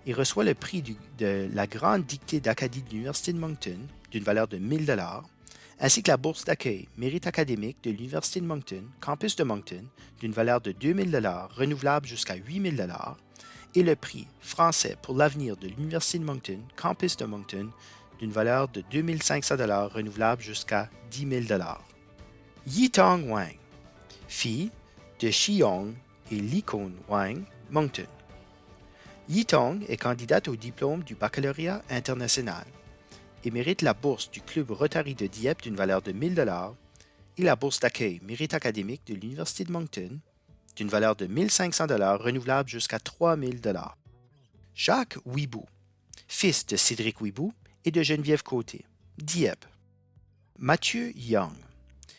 [SPEAKER 6] et reçoit le prix de la Grande Dictée d'Acadie de l'Université de Moncton d'une valeur de 1 000 $, ainsi que la bourse d'accueil Mérite académique de l'Université de Moncton, campus de Moncton, d'une valeur de 2 000 $, renouvelable jusqu'à 8 000 $, et le prix Français pour l'avenir de l'Université de Moncton, campus de Moncton, d'une valeur de 2 500 $, renouvelable jusqu'à 10 000 $. Yitong Wang, fille de Shiyong et Likon Wang, Moncton. Yitong est candidate au diplôme du baccalauréat international et mérite la bourse du Club Rotary de Dieppe d'une valeur de 1 000 $ et la bourse d'accueil Mérite académique de l'Université de Moncton d'une valeur de 1 500 $, renouvelable jusqu'à 3 000 $. Jacques Wibou, fils de Cédric Wibou et de Geneviève Côté, Dieppe. Mathieu Young,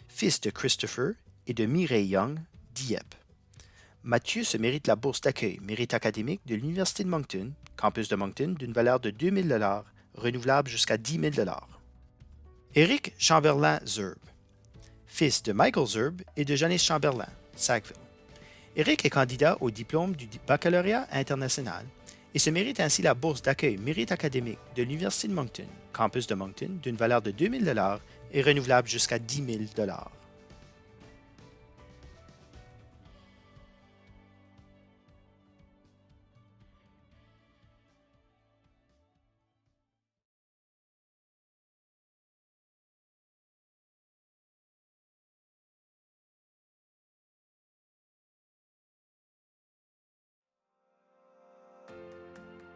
[SPEAKER 6] fils de Christopher et de Mireille Young, Dieppe. Mathieu se mérite la bourse d'accueil Mérite académique de l'Université de Moncton, campus de Moncton, d'une valeur de 2 000 $, renouvelable jusqu'à 10 000 $. Éric Chamberlain Zerbe, fils de Michael Zerbe et de Janice Chamberlain, Sackville. Eric est candidat au diplôme du baccalauréat international et se mérite ainsi la bourse d'accueil mérite académique de l'Université de Moncton, campus de Moncton, d'une valeur de 2 000 $ et renouvelable jusqu'à 10 000 $.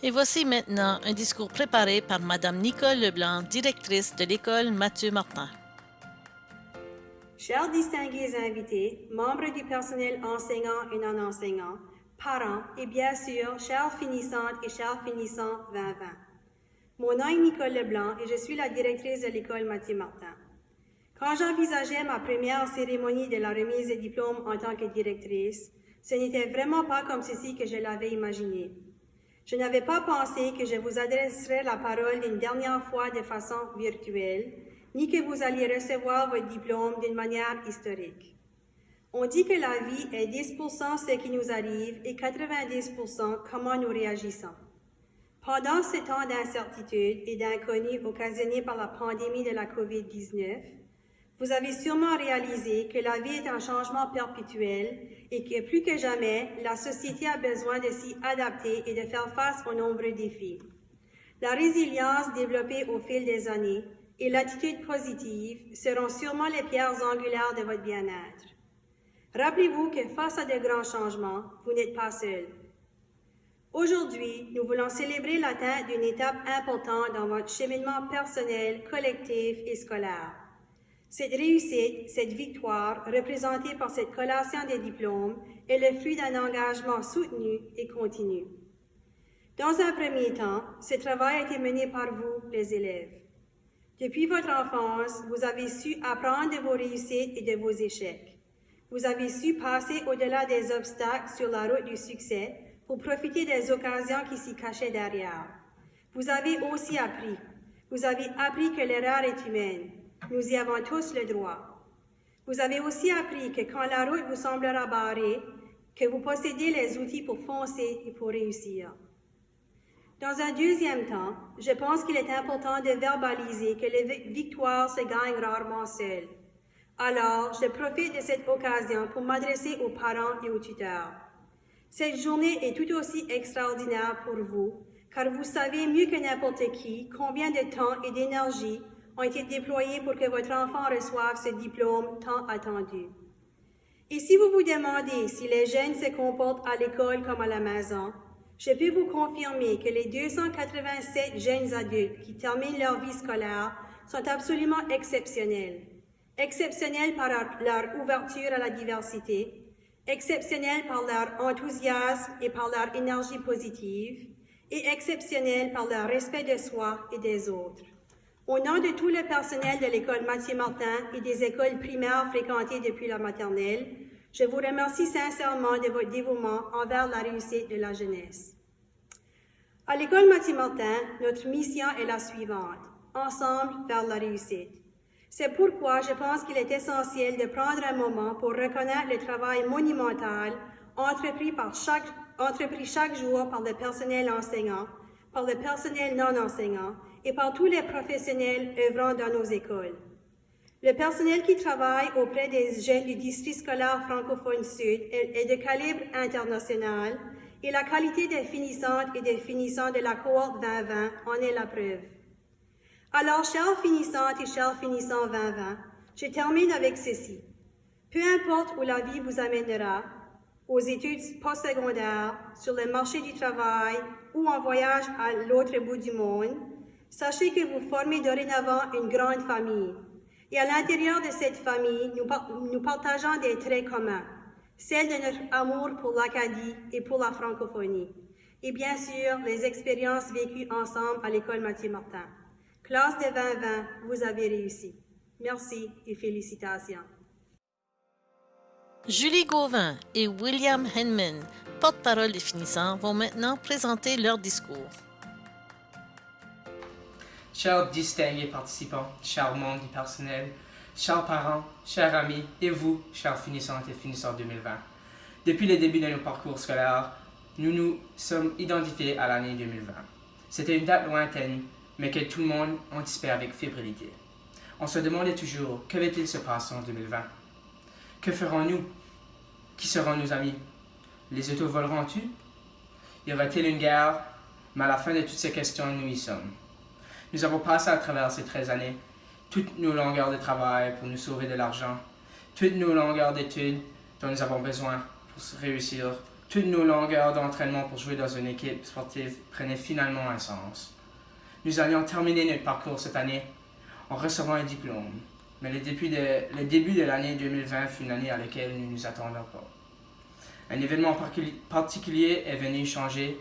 [SPEAKER 1] Et voici maintenant un discours préparé par Madame Nicole Leblanc, directrice de l'école Mathieu Martin.
[SPEAKER 12] Chers distingués invités, membres du personnel enseignant et non enseignant, parents et bien sûr, chères finissantes et chers finissants 2020. Mon nom est Nicole Leblanc et je suis la directrice de l'école Mathieu Martin. Quand j'envisageais ma première cérémonie de la remise des diplômes en tant que directrice, ce n'était vraiment pas comme ceci que je l'avais imaginé. Je n'avais pas pensé que je vous adresserais la parole une dernière fois de façon virtuelle, ni que vous alliez recevoir votre diplôme d'une manière historique. On dit que la vie est 10% ce qui nous arrive et 90% comment nous réagissons. Pendant ce temps d'incertitude et d'inconnu occasionné par la pandémie de la COVID-19, vous avez sûrement réalisé que la vie est un changement perpétuel et que plus que jamais, la société a besoin de s'y adapter et de faire face aux nombreux défis. La résilience développée au fil des années et l'attitude positive seront sûrement les pierres angulaires de votre bien-être. Rappelez-vous que face à de grands changements, vous n'êtes pas seul. Aujourd'hui, nous voulons célébrer l'atteinte d'une étape importante dans votre cheminement personnel, collectif et scolaire. Cette réussite, cette victoire, représentée par cette collation des diplômes, est le fruit d'un engagement soutenu et continu. Dans un premier temps, ce travail a été mené par vous, les élèves. Depuis votre enfance, vous avez su apprendre de vos réussites et de vos échecs. Vous avez su passer au-delà des obstacles sur la route du succès pour profiter des occasions qui s'y cachaient derrière. Vous avez aussi appris. Vous avez appris que l'erreur est humaine. Nous y avons tous le droit. Vous avez aussi appris que quand la route vous semblera barrée, que vous possédez les outils pour foncer et pour réussir. Dans un deuxième temps, je pense qu'il est important de verbaliser que les victoires se gagnent rarement seules. Alors, je profite de cette occasion pour m'adresser aux parents et aux tuteurs. Cette journée est tout aussi extraordinaire pour vous, car vous savez mieux que n'importe qui combien de temps et d'énergie ont été déployés pour que votre enfant reçoive ce diplôme tant attendu. Et si vous vous demandez si les jeunes se comportent à l'école comme à la maison, je peux vous confirmer que les 287 jeunes adultes qui terminent leur vie scolaire sont absolument exceptionnels. Exceptionnels par leur ouverture à la diversité, exceptionnels par leur enthousiasme et par leur énergie positive, et exceptionnels par leur respect de soi et des autres. Au nom de tout le personnel de l'école Mathieu Martin et des écoles primaires fréquentées depuis la maternelle, je vous remercie sincèrement de votre dévouement envers la réussite de la jeunesse. À l'école Mathieu Martin, notre mission est la suivante, ensemble vers la réussite. C'est pourquoi je pense qu'il est essentiel de prendre un moment pour reconnaître le travail monumental entrepris chaque jour par le personnel enseignant, par le personnel non enseignant et par tous les professionnels œuvrant dans nos écoles. Le personnel qui travaille auprès des jeunes du district scolaire francophone sud est de calibre international et la qualité des finissantes et des finissants de la cohorte 2020 en est la preuve. Alors, chères finissantes et chers finissants 2020, je termine avec ceci. Peu importe où la vie vous amènera, aux études postsecondaires, sur le marché du travail ou en voyage à l'autre bout du monde, sachez que vous formez dorénavant une grande famille. Et à l'intérieur de cette famille, nous partageons des traits communs, celle de notre amour pour l'Acadie et pour la francophonie. Et bien sûr, les expériences vécues ensemble à l'école Mathieu Martin. Classe de 2020, vous avez réussi. Merci et félicitations.
[SPEAKER 1] Julie Gauvin et William Henman, porte-parole des finissants, vont maintenant présenter leur discours.
[SPEAKER 13] Chers distingués participants, chers membres du personnel, chers parents, chers amis et vous, chers finissantes et finissants 2020. Depuis le début de nos parcours scolaires, nous nous sommes identifiés à l'année 2020. C'était une date lointaine, mais que tout le monde anticipait avec fébrilité. On se demandait toujours, que va-t-il se passer en 2020? Que ferons-nous? Qui seront nos amis? Les autos voleront-tu? Y aura-t-il une guerre? Mais à la fin de toutes ces questions, nous y sommes. Nous avons passé à travers ces 13 années, toutes nos longueurs de travail pour nous sauver de l'argent, toutes nos longueurs d'études dont nous avons besoin pour réussir, toutes nos longueurs d'entraînement pour jouer dans une équipe sportive prenaient finalement un sens. Nous allions terminer notre parcours cette année en recevant un diplôme, mais le début de l'année 2020 fut une année à laquelle nous ne nous attendions pas. Un événement particulier est venu changer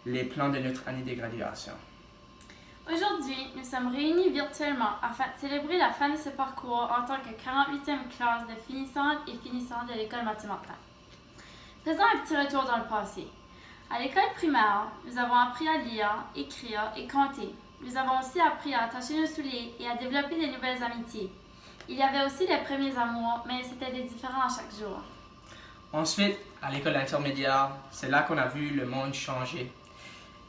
[SPEAKER 13] les plans de notre année de graduation.
[SPEAKER 14] Aujourd'hui, nous sommes réunis virtuellement afin de célébrer la fin de ce parcours en tant que 48e classe de finissantes et finissants de l'école Mathieu-Martin. Faisons un petit retour dans le passé. À l'école primaire, nous avons appris à lire, écrire et compter. Nous avons aussi appris à attacher nos souliers et à développer de nouvelles amitiés. Il y avait aussi les premiers amours, mais c'était des différents à chaque jour.
[SPEAKER 13] Ensuite, à l'école intermédiaire, c'est là qu'on a vu le monde changer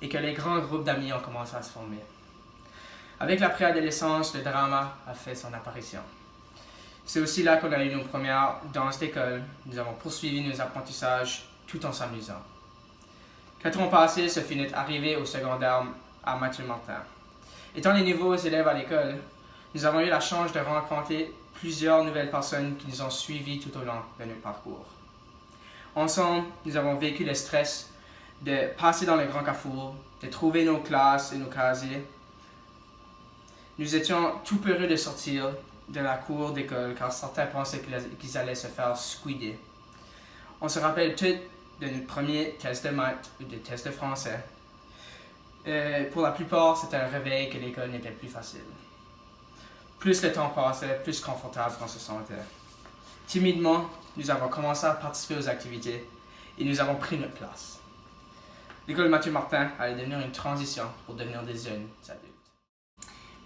[SPEAKER 13] et que les grands groupes d'amis ont commencé à se former. Avec la préadolescence, le drama a fait son apparition. C'est aussi là qu'on a eu nos premières danses d'école. Nous avons poursuivi nos apprentissages tout en s'amusant. 4 ans passés, ce fut notre arrivée au secondaire à Mathieu-Martin. Étant les nouveaux élèves à l'école, nous avons eu la chance de rencontrer plusieurs nouvelles personnes qui nous ont suivis tout au long de notre parcours. Ensemble, nous avons vécu le stress de passer dans les grands carrefours, de trouver nos classes et nos casiers. Nous étions tout peureux de sortir de la cour d'école car certains pensaient qu'ils allaient se faire squider. On se rappelle tous de notre premier test de maths ou de test de français. Pour la plupart, c'était un réveil que l'école n'était plus facile. Plus le temps passait, plus confortable on se sentait. Timidement, nous avons commencé à participer aux activités et nous avons pris notre place. L'école Mathieu-Martin allait devenir une transition pour devenir des jeunes adultes.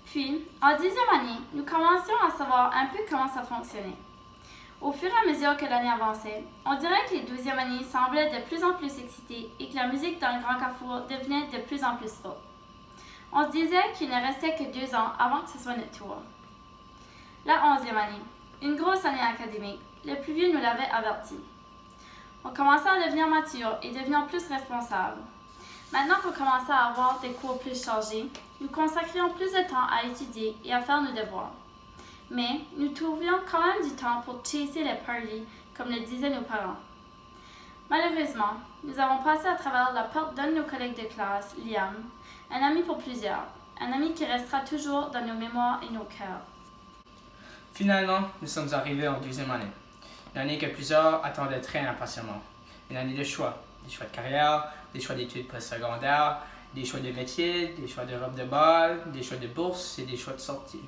[SPEAKER 14] Puis, en 10e année, nous commencions à savoir un peu comment ça fonctionnait. Au fur et à mesure que l'année avançait, on dirait que les 12e années semblaient de plus en plus excitées et que la musique dans le Grand Carrefour devenait de plus en plus forte. On se disait qu'il ne restait que 2 ans avant que ce soit notre tour. La 11e année, une grosse année académique, le plus vieux nous l'avait averti. On commençait à devenir mature et devenir plus responsable. Maintenant qu'on commençait à avoir des cours plus chargés, nous consacrions plus de temps à étudier et à faire nos devoirs. Mais nous trouvions quand même du temps pour chasser les parties, comme le disaient nos parents. Malheureusement, nous avons passé à travers la perte d'un de nos collègues de classe, Liam, un ami pour plusieurs, un ami qui restera toujours dans nos mémoires et nos cœurs.
[SPEAKER 13] Finalement, nous sommes arrivés en 12e année, une année que plusieurs attendaient très impatiemment. Une année de choix, des choix de carrière, des choix d'études postsecondaires, des choix de métier, des choix de robe de bal, des choix de bourse et des choix de sortie.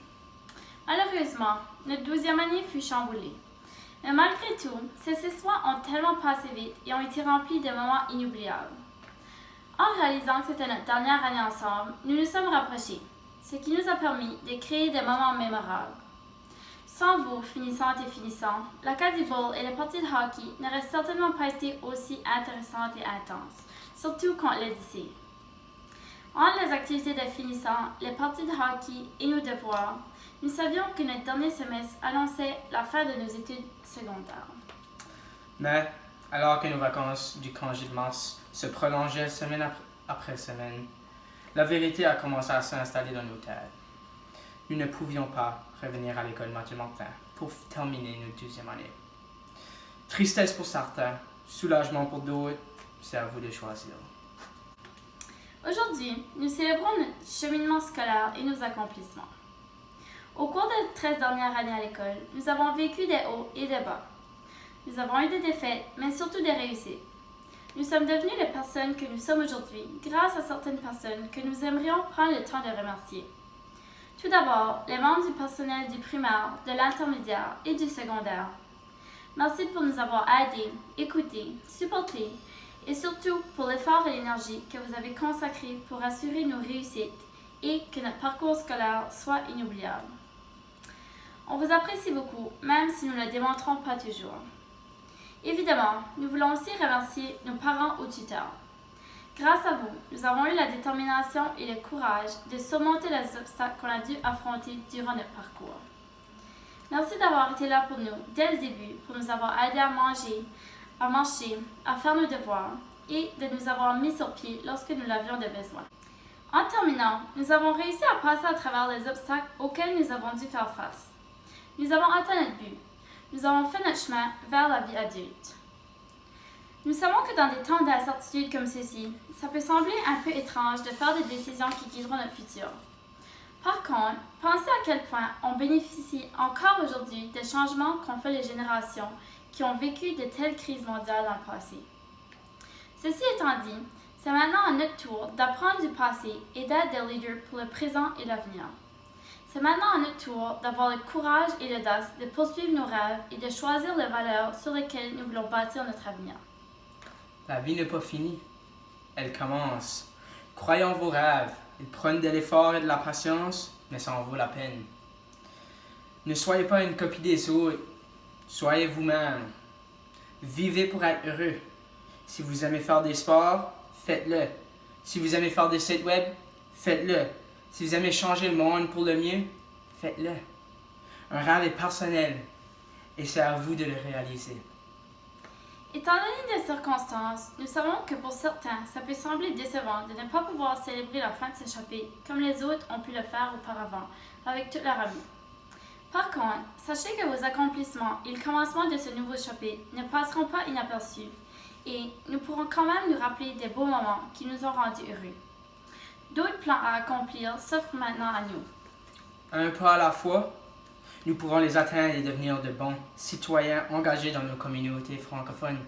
[SPEAKER 14] Malheureusement, notre 12e année fut chamboulée. Mais malgré tout, ces 6 mois ont tellement passé vite et ont été remplis de moments inoubliables. En réalisant que c'était notre dernière année ensemble, nous nous sommes rapprochés, ce qui nous a permis de créer des moments mémorables. Sans vous, finissantes et finissants, l'Acadie Bowl et les parties de hockey n'auraient certainement pas été aussi intéressantes et intenses, surtout contre le lycée. Entre les activités de finissants, les parties de hockey et nos devoirs, nous savions que notre dernier semestre annonçait la fin de nos études secondaires.
[SPEAKER 13] Mais, alors que nos vacances du congé de mars se prolongeaient semaine après semaine, la vérité a commencé à s'installer dans nos têtes. Nous ne pouvions pas revenir à l'école Mathieu-Martin pour terminer notre 12e année. Tristesse pour certains, soulagement pour d'autres, c'est à vous de choisir.
[SPEAKER 14] Aujourd'hui, nous célébrons notre cheminement scolaire et nos accomplissements. Au cours des 13 dernières années à l'école, nous avons vécu des hauts et des bas. Nous avons eu des défaites, mais surtout des réussites. Nous sommes devenus les personnes que nous sommes aujourd'hui grâce à certaines personnes que nous aimerions prendre le temps de remercier. Tout d'abord, les membres du personnel du primaire, de l'intermédiaire et du secondaire. Merci pour nous avoir aidés, écoutés, supportés et surtout pour l'effort et l'énergie que vous avez consacrés pour assurer nos réussites et que notre parcours scolaire soit inoubliable. On vous apprécie beaucoup, même si nous ne le démontrons pas toujours. Évidemment, nous voulons aussi remercier nos parents ou tuteurs. Grâce à vous, nous avons eu la détermination et le courage de surmonter les obstacles qu'on a dû affronter durant notre parcours. Merci d'avoir été là pour nous dès le début, pour nous avoir aidés à manger, à marcher, à faire nos devoirs et de nous avoir mis sur pied lorsque nous l'avions de besoin. En terminant, nous avons réussi à passer à travers les obstacles auxquels nous avons dû faire face. Nous avons atteint notre but. Nous avons fait notre chemin vers la vie adulte. Nous savons que dans des temps d'incertitude comme ceci, ça peut sembler un peu étrange de faire des décisions qui guideront notre futur. Par contre, pensez à quel point on bénéficie encore aujourd'hui des changements qu'ont fait les générations qui ont vécu de telles crises mondiales dans le passé. Ceci étant dit, c'est maintenant à notre tour d'apprendre du passé et d'être des leaders pour le présent et l'avenir. C'est maintenant à notre tour d'avoir le courage et l'audace de poursuivre nos rêves et de choisir les valeurs sur lesquelles nous voulons bâtir notre avenir.
[SPEAKER 13] La vie n'est pas finie. Elle commence. Croyez en vos rêves. Ils prennent de l'effort et de la patience, mais ça en vaut la peine. Ne soyez pas une copie des autres. Soyez vous-même. Vivez pour être heureux. Si vous aimez faire des sports, faites-le. Si vous aimez faire des sites web, faites-le. Si vous aimez changer le monde pour le mieux, faites-le. Un rêve est personnel et c'est à vous de le réaliser.
[SPEAKER 14] Étant donné les circonstances, nous savons que pour certains, ça peut sembler décevant de ne pas pouvoir célébrer la fin de s'échapper comme les autres ont pu le faire auparavant, avec toute leur amis. Par contre, sachez que vos accomplissements et le commencement de ce nouveau chapitre ne passeront pas inaperçus et nous pourrons quand même nous rappeler des beaux moments qui nous ont rendus heureux. D'autres plans à accomplir s'offrent maintenant à nous.
[SPEAKER 13] Un pas à la fois, nous pourrons les atteindre et devenir de bons citoyens engagés dans nos communautés francophones.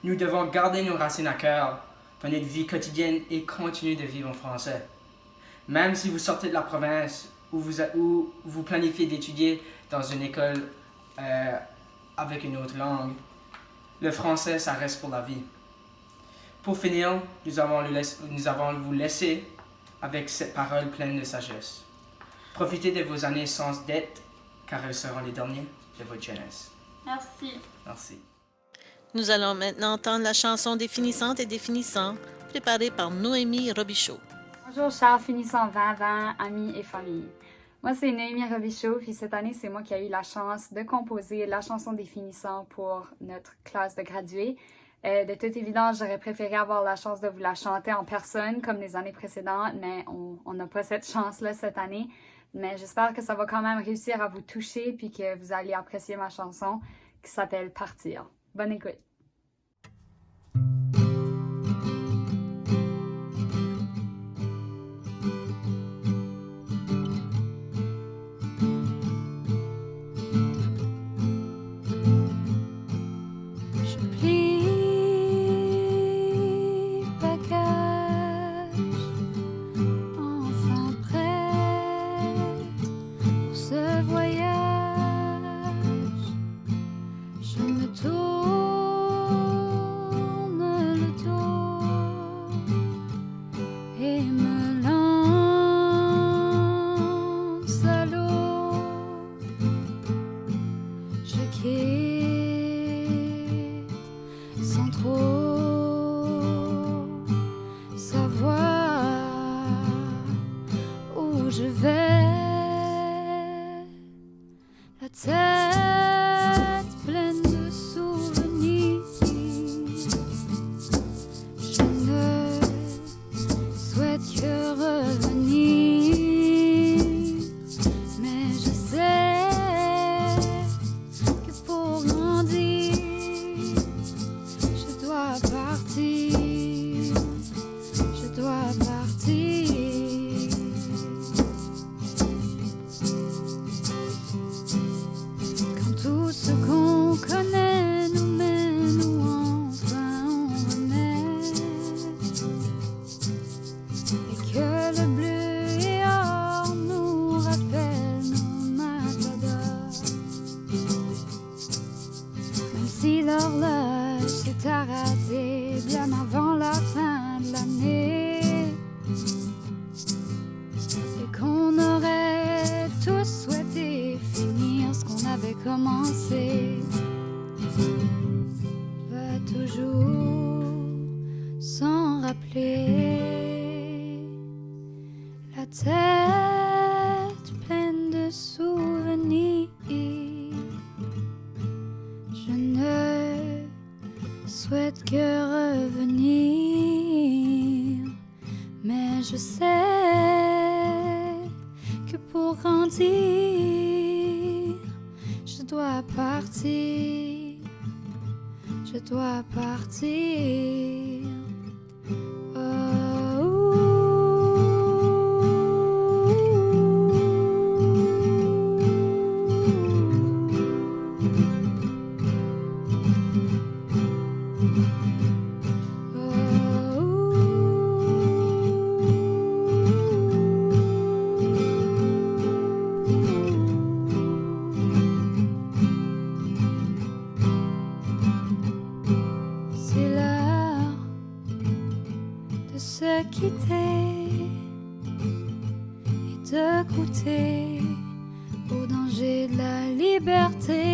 [SPEAKER 13] Nous devons garder nos racines à cœur dans notre vie quotidienne et continuer de vivre en français. Même si vous sortez de la province ou vous planifiez d'étudier dans une école avec une autre langue, le français, ça reste pour la vie. Pour finir, nous avons vous laisser avec cette parole pleine de sagesse. Profitez de vos années sans dette, car elles seront les dernières de votre jeunesse.
[SPEAKER 14] Merci.
[SPEAKER 13] Merci.
[SPEAKER 1] Nous allons maintenant entendre la chanson des finissantes et des finissants, préparée par Noémie Robichaud.
[SPEAKER 15] Bonjour, chers finissants 2020, amis et famille. Moi, c'est Noémie Robichaud, puis cette année, c'est moi qui ai eu la chance de composer la chanson des finissants pour notre classe de gradués. De toute évidence, j'aurais préféré avoir la chance de vous la chanter en personne comme les années précédentes, mais on n'a pas cette chance-là cette année. Mais j'espère que ça va quand même réussir à vous toucher puis que vous allez apprécier ma chanson qui s'appelle « Partir ». Bonne écoute!
[SPEAKER 16] Commencer. pas toujours s'en rappeler. La tête pleine de souvenirs. Je ne souhaite que revenir, mais je sais que pour grandir, je dois partir, je dois partir. Quitter et de goûter au danger de la liberté.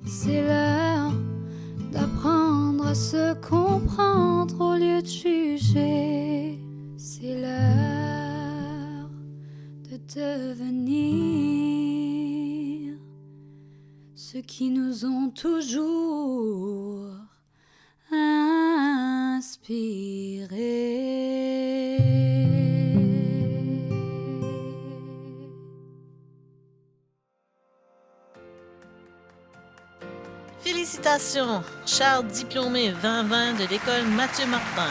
[SPEAKER 16] C'est l'heure d'apprendre à se comprendre au lieu de juger. C'est l'heure de devenir ceux qui nous ont toujours inspiré.
[SPEAKER 1] Félicitations, chers diplômés 2020 de l'école Mathieu Martin.